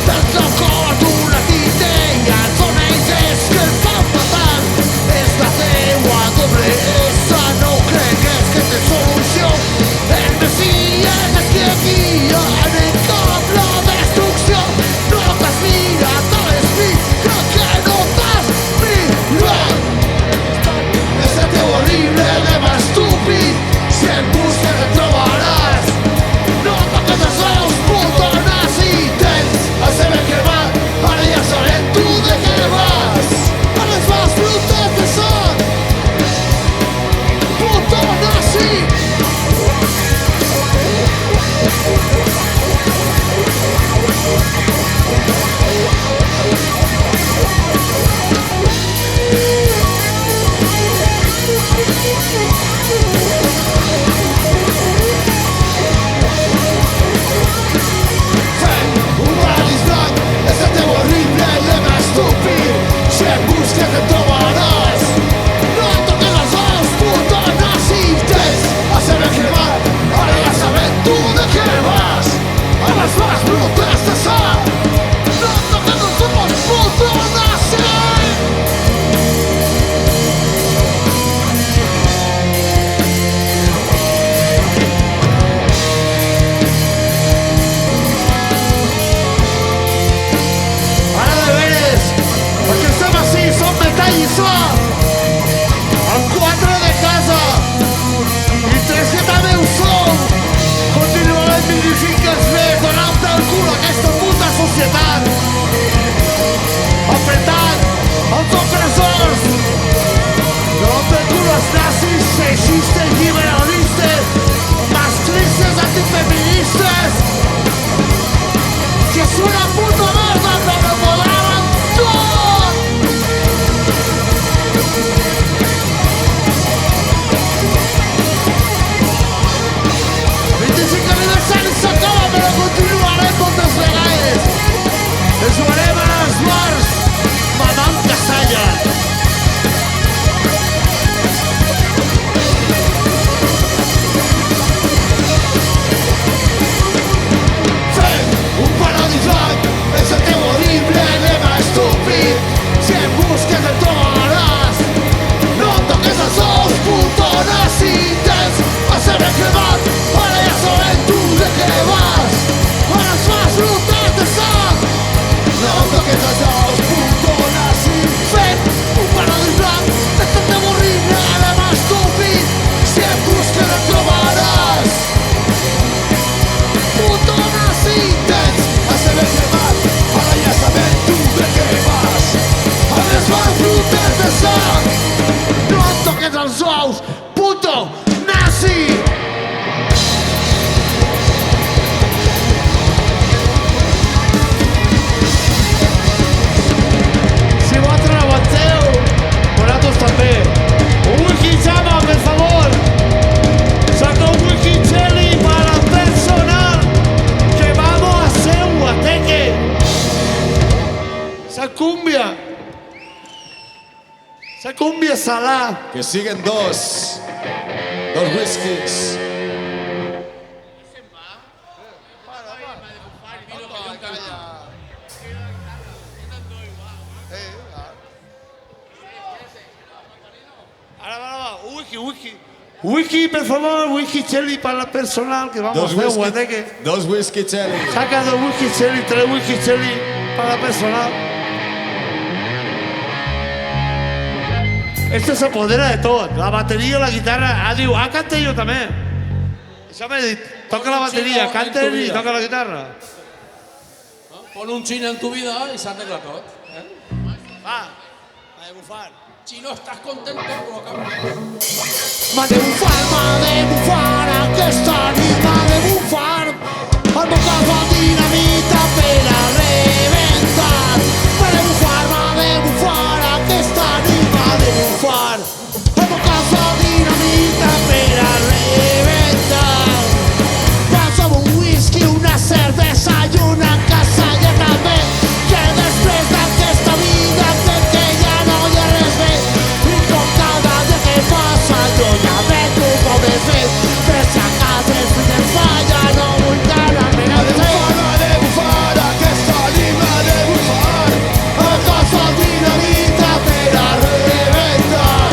Tens el cor d'una titella, són ells que el fan matar. És la teua doble essa, no cregues que té solució. El Messias és qui guia en el cap la destrucció. No t'has mirat a l'espit, crec que no t'has mirat. Ese teu horrible lema estúpid, si el busques el trobaràs. No toques els ous, puto nazi, tens a saber què va, ara ja sabem tu de què vas. A les mans brutes de sang, puto nazi. Fem un paradís blanc, és el teu horrible lema estúpid. Si el busques el trobaràs. No toques els ous, puto nazi, tens a saber què va, ara ja sabem tu de què vas. A les mans brutes de sang, no toques els ous, puto nazi. 4 de casa i 3 que també ho sou. Continuarem dignificats bé, donant-te el cul a aquesta puta societat, apretant els opressors, donant el cul als nazis, feixistes, liberalistes, masclistes, antifeministes, que és una puta merda, però volen tot! 25 aniversari s'acaba, però continuarem moltes vegades. Ens jugarem a les bars, mamant casalla. cumbia salá. Que siguen dos whiskies. Ahora va, whisky. Whisky, por favor, whisky cherry para el personal que vamos a hacer guateque. Dos whisky cherry. Saca 2 whisky cherry, 3 whisky cherry para el personal. Esto se apodera de todo. La batería, la guitarra. Diu, canta yo también. Toca la batería, canta él y toca la guitarra. Pon un xino en tu vida i s'arregla tot. Va, de bufar. Xino, ¿estás contento? Col·loca'm. M'ha de bufar, aquesta nit m'ha de bufar. El meu cap va dinamita per a rebentar. M'ha de bufar, aquesta nit m'ha de bufar. El meu cap va dinamita per a rebentar. Passa un whisky, una cervesa i una casalla també. Que després d'aquesta vida crec que ja no hi ha res més. I com cada dia que passa jo ja veig un poc de fet. Per si a casa el fill em falla no vull quedar-me al cel. M'ha de bufar, aquesta nit m'ha de bufar. El cos fa dinamita per a rebentar.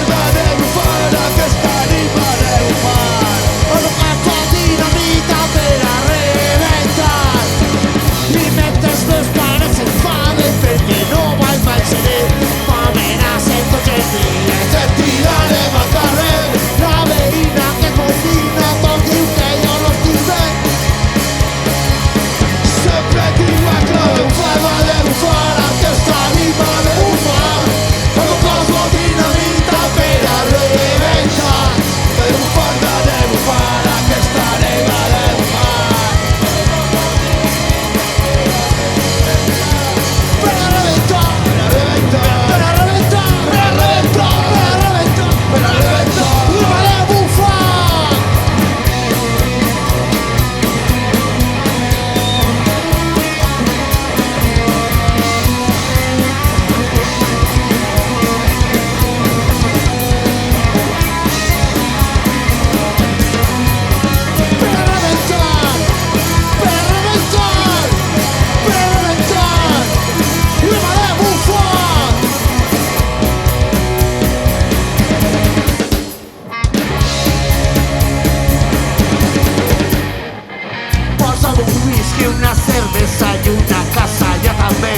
M'ha de bufar, aquesta nit m'ha de bufar. El cos fa dinamita per a rebentar. I mentre els meus pares s'enfaden perquè no vaig mai seré, m'amenacen tots els dies, et tirarem al carrer. La veïna que confina tot diu que jo no estic bé. Sempre diu M'ha de bufar, aquesta nit m'ha de bufar. El cos fa dinamita per a rebentar. m'ha de bufar, aquesta nit m'ha de bufar. Per a rebentar, per a rebentar, per a rebentar, per a rebentar, per a rebentar, per a rebentar. M'ha de bufar. Per a rebentar, per a rebentar, per a rebentar. M'ha de bufar. Posa'm un whisky, una cervesa i una casa ja també.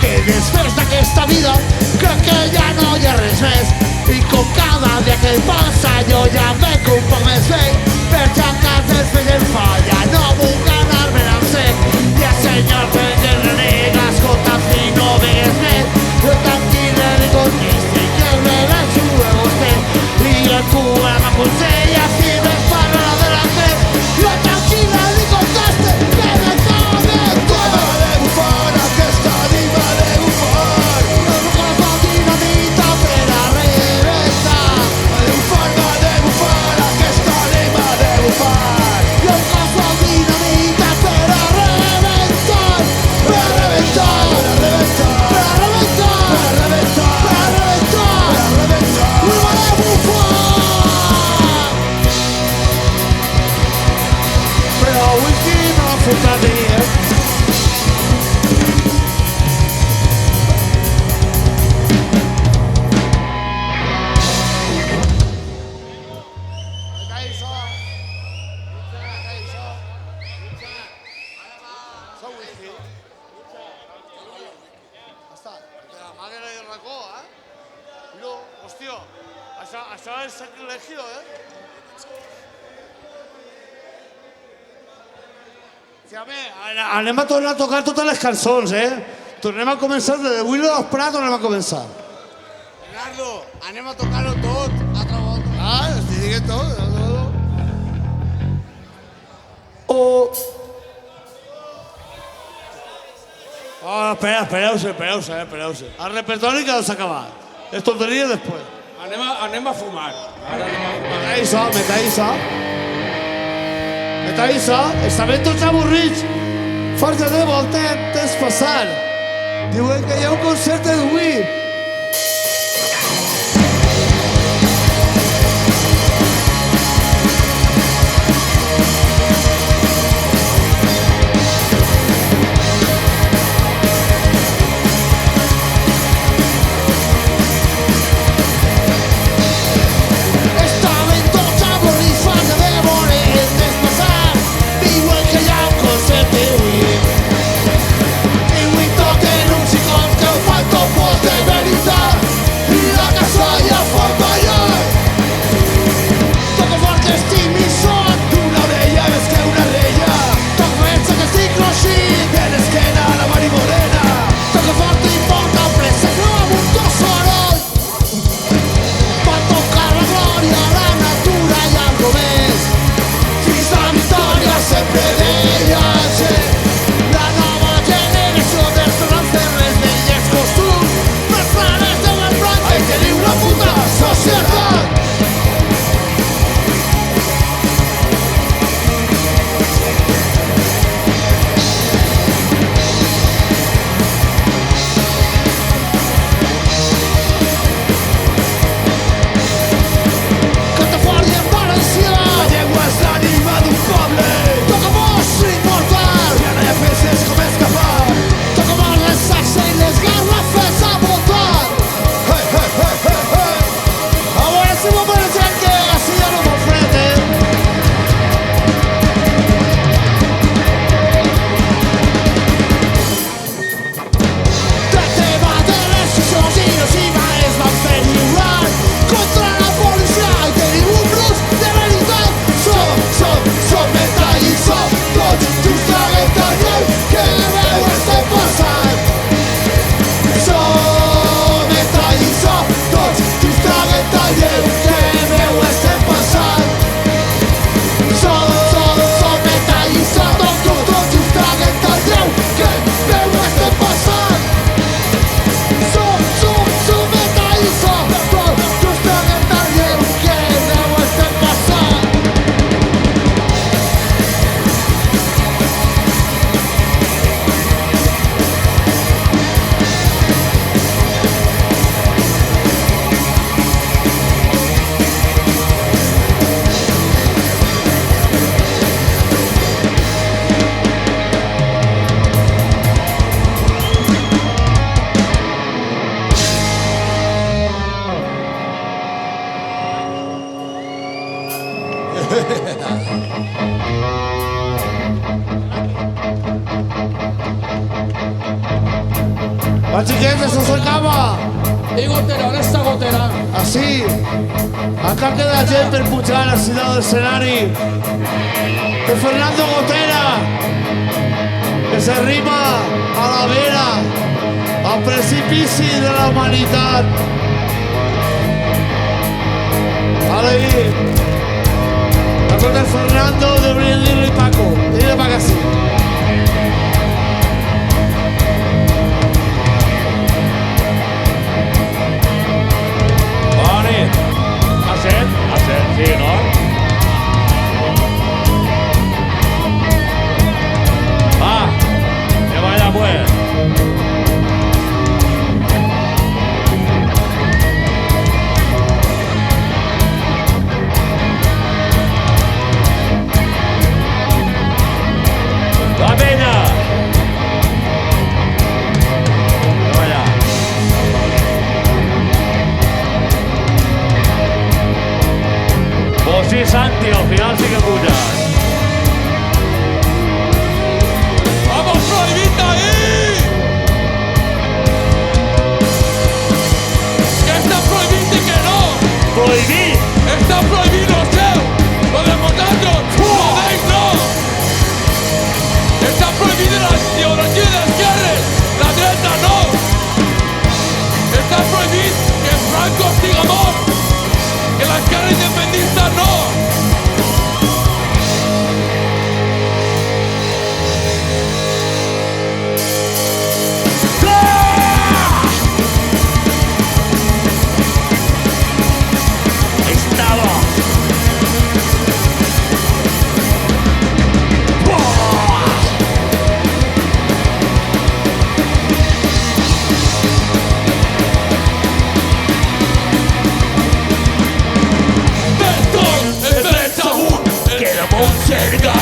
Que després d'aquesta vida crec que ja no hi ha res més. I com cada dia que passa jo ja veig un poc més vell. Per si a casa el fill em falla no vull anar-me al sec. I el senyor que ens renega, escolta si no vegues més. Jo tranquil·le li conteste que el rebenxo a vostè. I el cura m'aconsella si més parla adelante. Jo tranquil·le li conteste que me fa de tot. M'ha de bufar, aquesta nit m'ha de bufar. El cos fa dinamita per a rebentar. M'ha de bufar, aquesta nit m'ha de bufar. I el cos fa dinamita per a rebentar. Per a rebentar, Per a rebentar, per a rebentar, per a rebentar, per a rebentar. per a rebentar. M'ha de bufar. Però whisky no ha fotat de mi, Això és sacrilegio, Sí, home, anem a tornar a tocar totes les cançons, Tornem a començar, de Willow dels Prats tornem a començar. Bernardo, anem a tocar-ho tot, altra volta. Estic dient tot. Espereu-se. El repertori que s'ha acabat. Les tonteries després. Anem a fumar. Ara anem a fumar. Meta això. Estaven tots avorrits. Força de volta, temps passant. Diuen que hi ha un concert d'avui. Va, xiquets, això s'acaba. I Gotera, on està Gotera? Així. Acá queda gent per pujar a la ciutat de l'escenari. De Fernando Gotera, que se rima a la vera, al precipici de la humanitat. Ahí. Con el Fernando deberían irle Paco. Dile para que sí. Vale. Hacen, sí, ¿no? Va. Que vaya pues. ¡La pena! Vaya. Pues sí, Santi, al final sí que putas. ¡Vamos, prohibida ahí! ¡Que está prohibido y que no! ¡Prohibir! ¡Está prohibido, seu! ¡Lo de vosotros! ¡Podéis no! ¡Está prohibida la ideología de izquierdas! ¡La derecha no! ¡Está prohibido que Franco siga amor! ¡Que la izquierda independentista no! Estaba. Cerca,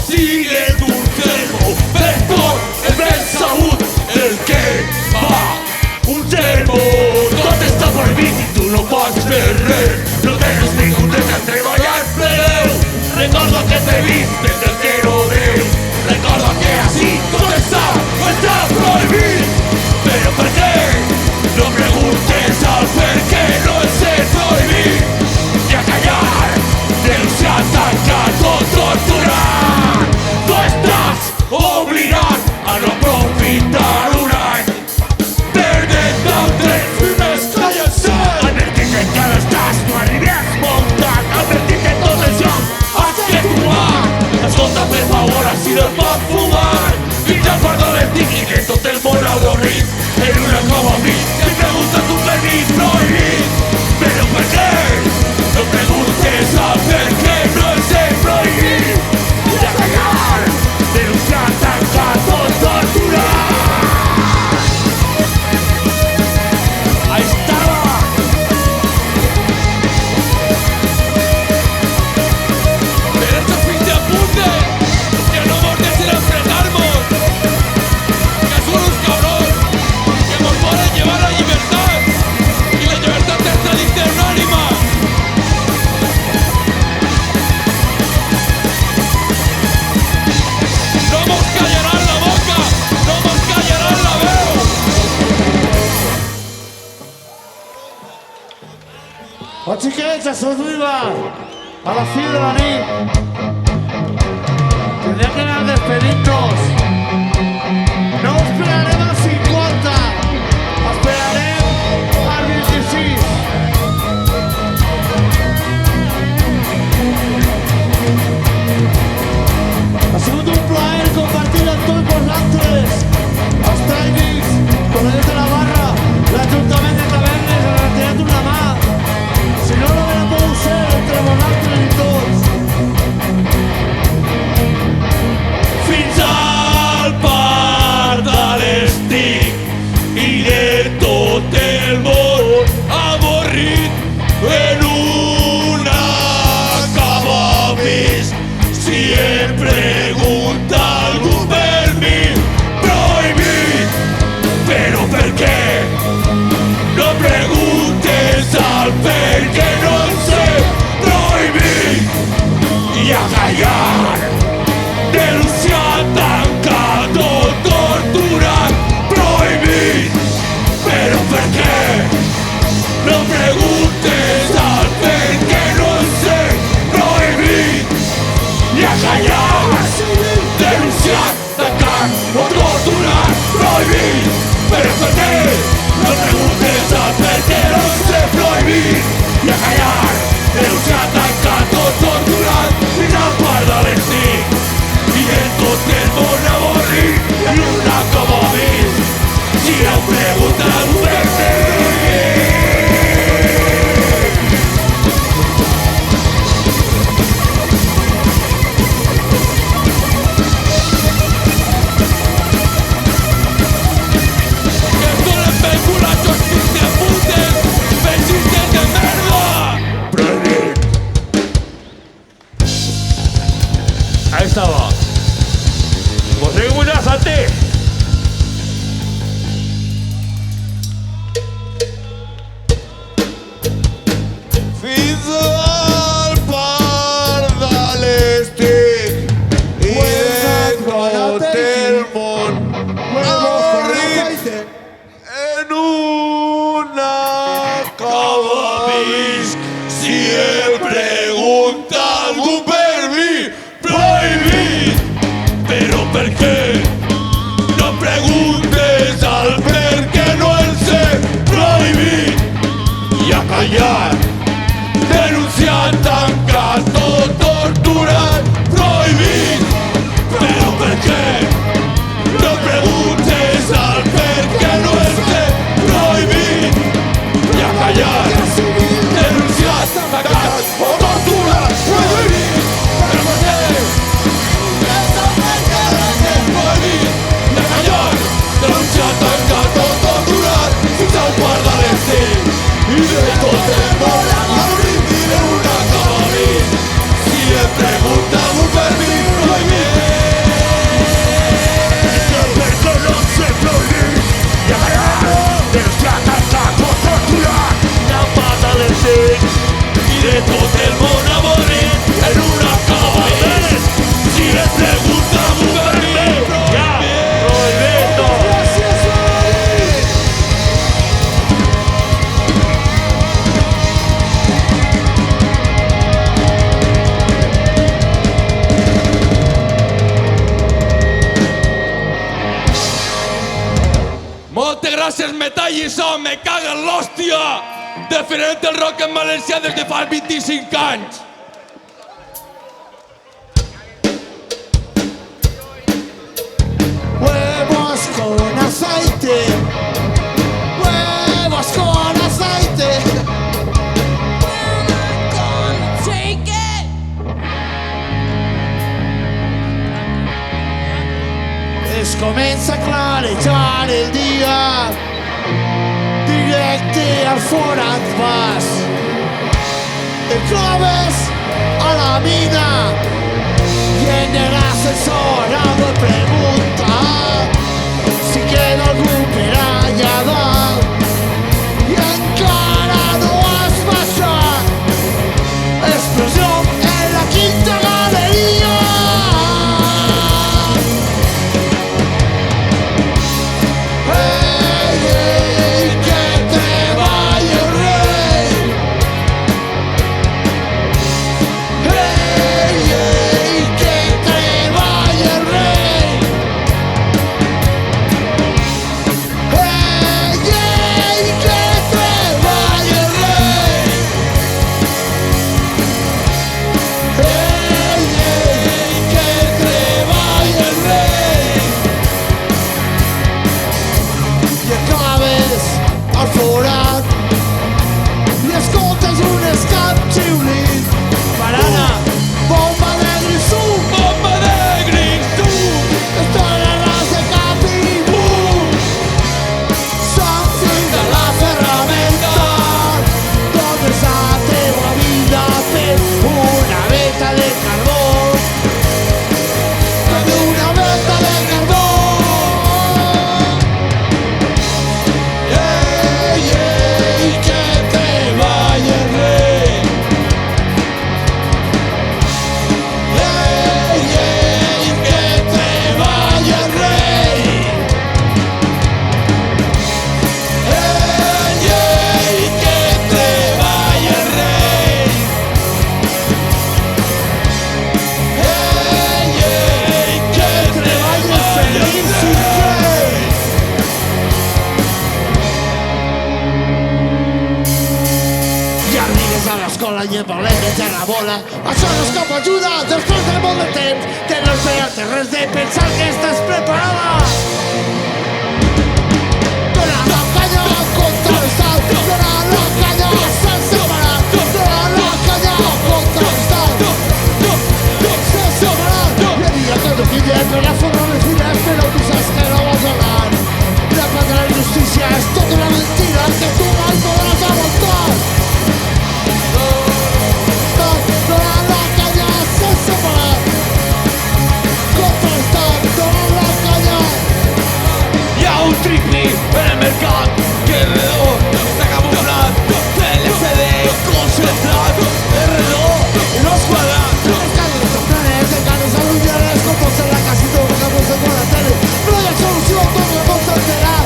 sigue tu cervo. Vector, el Ben Saúl, el que va. Un cervo. Tot està prohibit i tu no pots fer res. No tens ningú dret a treballar pleu. Recordo que te vist des del 010. Recordo que així tot està prohibit. Però per què? No preguntes al per què no és prohibit. I a callar, denunciar, tancar, torturar. Tu estàs obligat a no aprofitar un any. Perdent el temps i més callar-se. Advertit que encara estàs, no arribes muntat. Advertit que tot això Has que fumar. Escolta, per favor, així no es pot fumar. Fins al fort de l'estic i de tot el món avorrit. En una cova mig, que pregunta tu permís prohibit. Però per què? No preguntes al per què no és prohibit. I a callar, denunciar, tancar, torturar. ahí estaba. Pero estos fin de apunte, que no nos dejen enfrentarnos. Que son los cabrón, que nos pueden llevar a libertad. Y la libertad está dice anónima. No nos callarán la boca, no nos callarán la veu. Va, xiquets, això arriba a la fi de la nit. Tendrem que anar despedint-nos. No esperarem al 50, esperarem al 26. Ha sigut un plaer compartir amb tots vosaltres els tècnics, Corredors de la Barra, l'Ajuntament de Tavernes, ha retirat una mà. Si no, no hauria pogut ser entre vosaltres i tots. Fins a a callar. Denunciar, tancat o torturat, prohibit. Però per què? No preguntes al per què, no sé. Prohibit i a callar. Denunciar, tancat o torturat, prohibit. Però per què? No preguntes al per què, no sé. Prohibit i a callar. Denunciar, tancat o torturat, fins al quart de les 5. I en tot el món avorrit, en una com a vist. Si heu preguntat per què. Ahí estaba. José Buñazate. Fins al pardal estic i de tot el món avorrit en una cova visc. Si em pregunta algú per mi, prohibit. Però per què? No preguntes al per què, no el sé. Prohibit i a callar. Denunciat, tancat o torturat, prohibit. Però per què? No preguntes al per què, no el sé. Prohibit i a callar. Denunciat, tancat o torturat, prohibit. Però per què? Denunciat, tancat o torturat, fins al quart de les 5. I de tot el món avorrit i d'una cova vist. Si em pregunta algú per mi, prohibit. Perquè no sé prohibit i a callar. Denunciat, tancat o torturat, fins al quart de les 5. I de tot el món avorrit en una cova vist. Si em pregunta algú per mi, prohibit. Moltes gràcies, Metall i So, me caga en l'hòstia! Defendent el rock en valencià des de fa 25 anys! Huevos con aceite. Huevos con aceite. Es comença a clarejar el dia. Directe al forat vas. Et trobes a la mina i en l'ascensor algú et pregunta si queda algú per allà dalt i encara no has passat. Explosió en la quinta galeria. Hey, hey, que te vaya el rey. Hey, hey. i et volem menjar la bola. Això no és cap ajuda després de molt de temps de no esperar-te res de pensar que estàs preparada. Dona la canya contra l'estat, dona la canya sense parar, dona la canya contra l'estat, sense parar. Le diria que no quille per la forma de fines, però tu saps que no vas anar. La pata de la justícia és tota una mentira que tu mai podràs aguantar. Dona la canya sense parar, contra l'estat, dona la canya. Hi ha un tripi en el mercat que alrededor está camuflado. LCD concentrat, alrededor los cuadrados. Escàndoles de planes, enganos aluviales, copos en la casa y todo capos en la tele. No hay solución, todo el mundo enterar.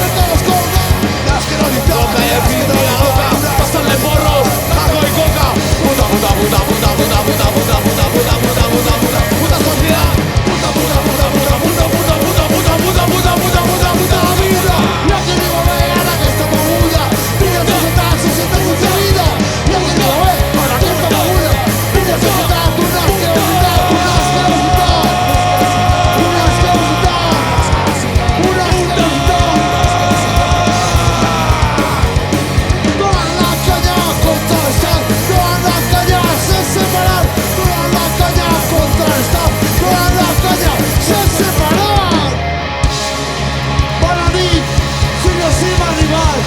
El que los corta, las que no le Toca y el pito en la boca, pasarle porros, taco y coca. Puta, puta, puta, puta, puta, puta, puta, puta, puta, puta, puta, puta, puta sociedad. Puta, puta, puta, puta, puta, puta, puta, puta, puta, puta, puta, puta, puta vida. y aquí digo, ve, a la que está mamuda. Pide sociedad, sociedad concebida. Y aquí digo, ve, a la que está mamuda. Pide sociedad, tú no has que olvidar, tú no has que olvidar. Tú no has que olvidar, tú no has que olvidar. Dona la canya contra l'estat, dona la canya sense parar, dona la canya contra l'estat, dona la canya sense parar. Bona nit, senyors, hem arribat.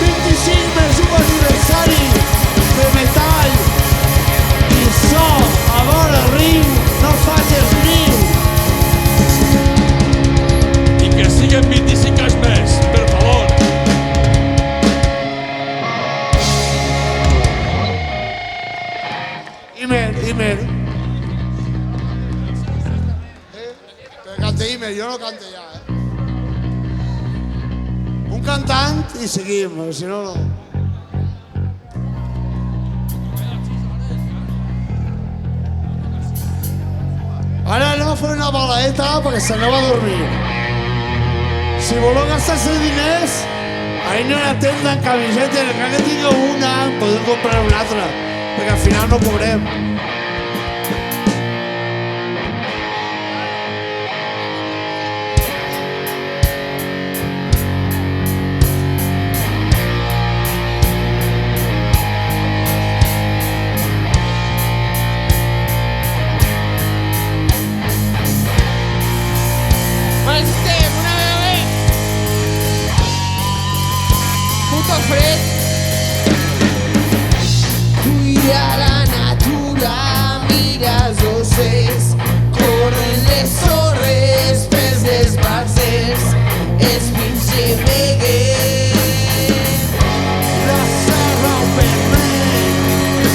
25 més 1 aniversari de Metall. I so, a vora riu, no facis riu. Y que siguen 25 anys més, per favor. Imer. Que cante Imer, jo no cante ja, Un cantant i seguim, si no, no. Ara anem a fer una balaeta perquè s'aneu a dormir. Si voleu gastar-se diners, ahí no hi ha tenda en camisetes, encara que tingueu una, podeu comprar una altra, perquè al final no cobrem. Cuida la natura, mira els ocells, corren les sorres pels desbarzers, els pins gemeguen. La serra vermell,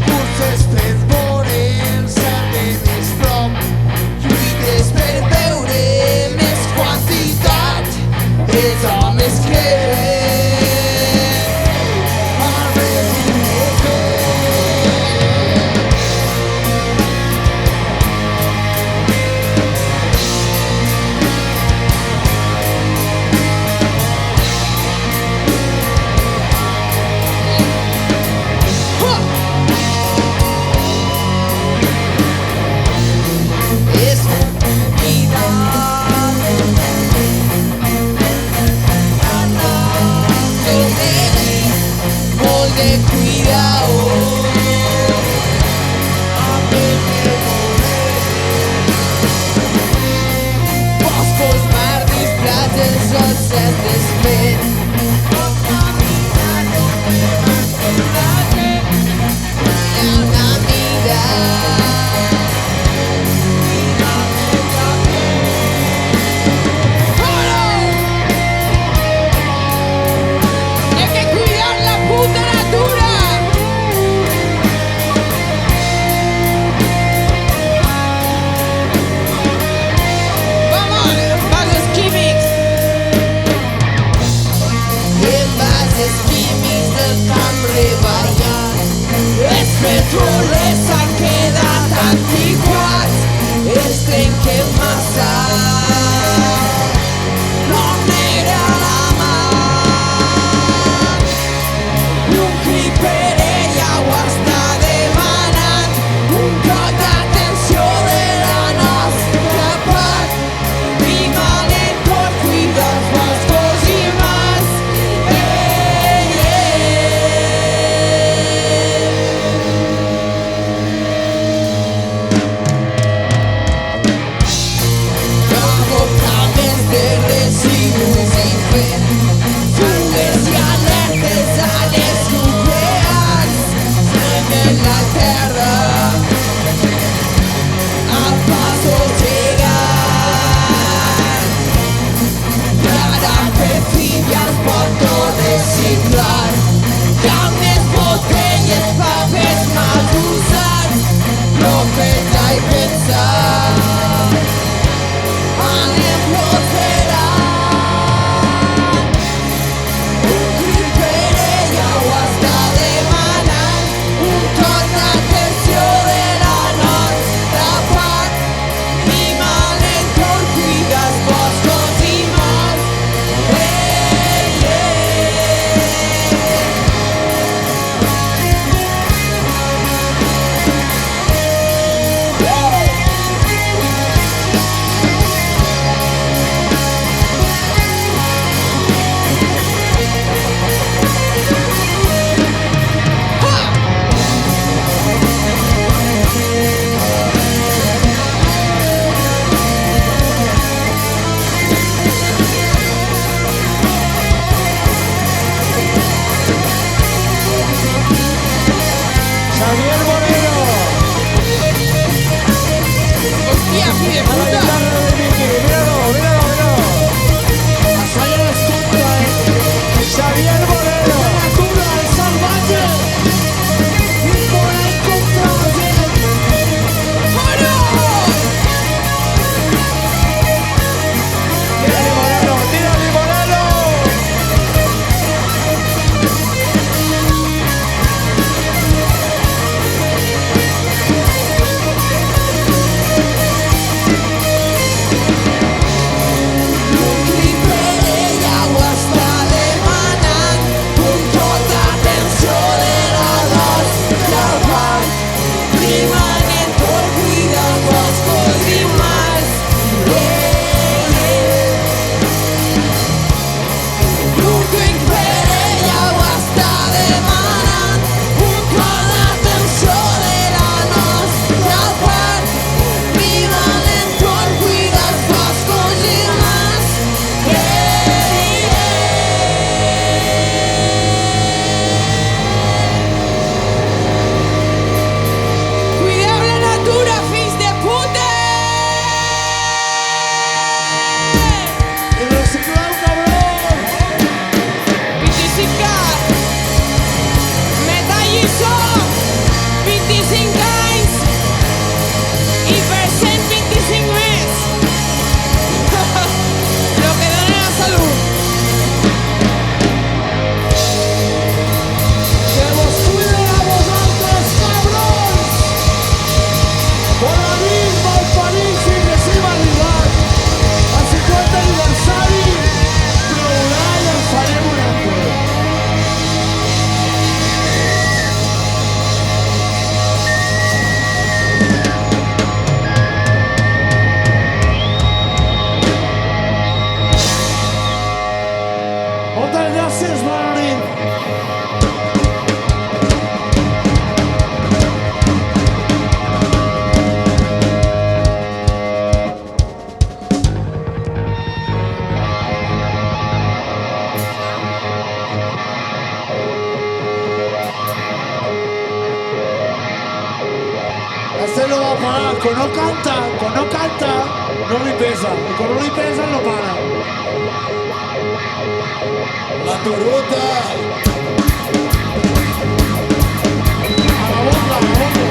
curses per veure el cel de més prop, Lluites per veure més quantitat, els homes creuen. Es vida, molt de cuidado. Boscos, mars, platges, oceans d'espet. Hi ha una mirada. Hay que cuidar la puta natura. Vamos, vasos químics. Envasos químics del camp reballat. Els petrolers s'han quedat antiquats. Els trenquem massa. No negra la mà. Un Hostia, hijo de A la puta. guitarra de Miki, míralo, míralo, míralo. Xavier Moreno. Natura, el salvaje. Y por ahí encontrarse. Tírale Moreno, tírale Moreno. Cuideu la natura, fills de puta! Y reciclado, cabrón. 25 metall i so, 25 anys i per 125 més. Lo que dona la salut. Que vos cuiden a vosotros, cabrones. Por la misma al París y reciba rival. Al 50 aniversari, plourà i en farem un altre. Moltes gràcies, bona nit. Este no va a parar, con no canta, no li pesa. Y con no li pesa, no para. La Toruta. A la boca, a la boca.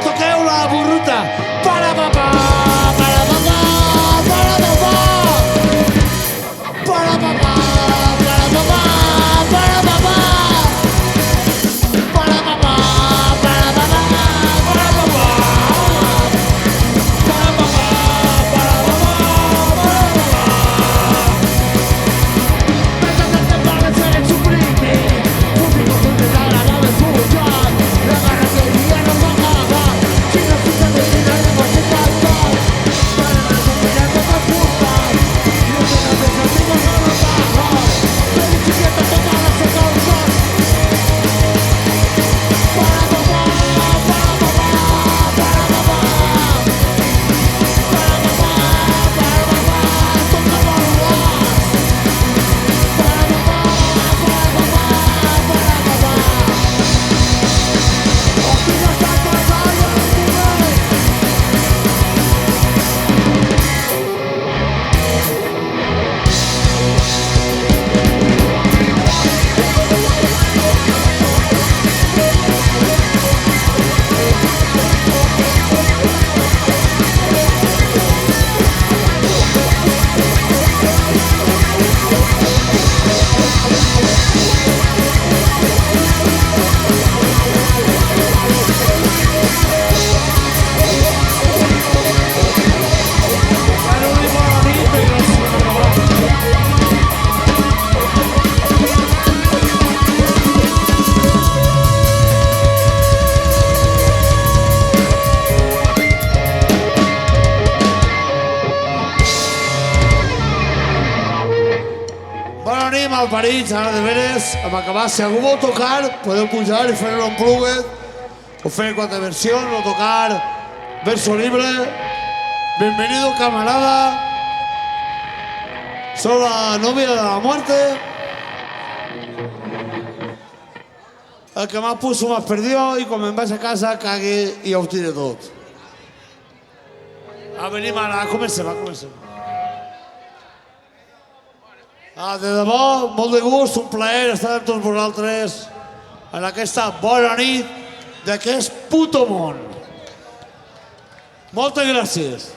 toqueu la burruta. Para papá, para papá, para papá. Para papá, para papá, para papá. Para papá, para papá, para papá. Para papá, para papá, para papá. Pensate que parece el suprime. Público, tú te da la nave. aquí malparits, ara de veres, amb acabar. Si algú vol tocar, podeu pujar i fer-lo en pluguet, o fer quatre versions, o tocar verso libre. Bienvenido, camarada. Soy la novia de la muerte. El que más puso más perdió, y quan me'n vaig a casa, cague i ho tire tot. Venim ara, comencem. De debò, molt de gust, un plaer estar amb tots vosaltres en aquesta bona nit d'aquest puto món. Moltes gràcies.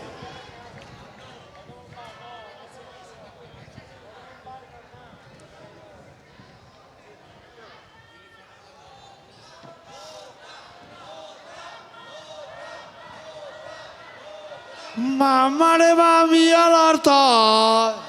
Ma mare va via l'orto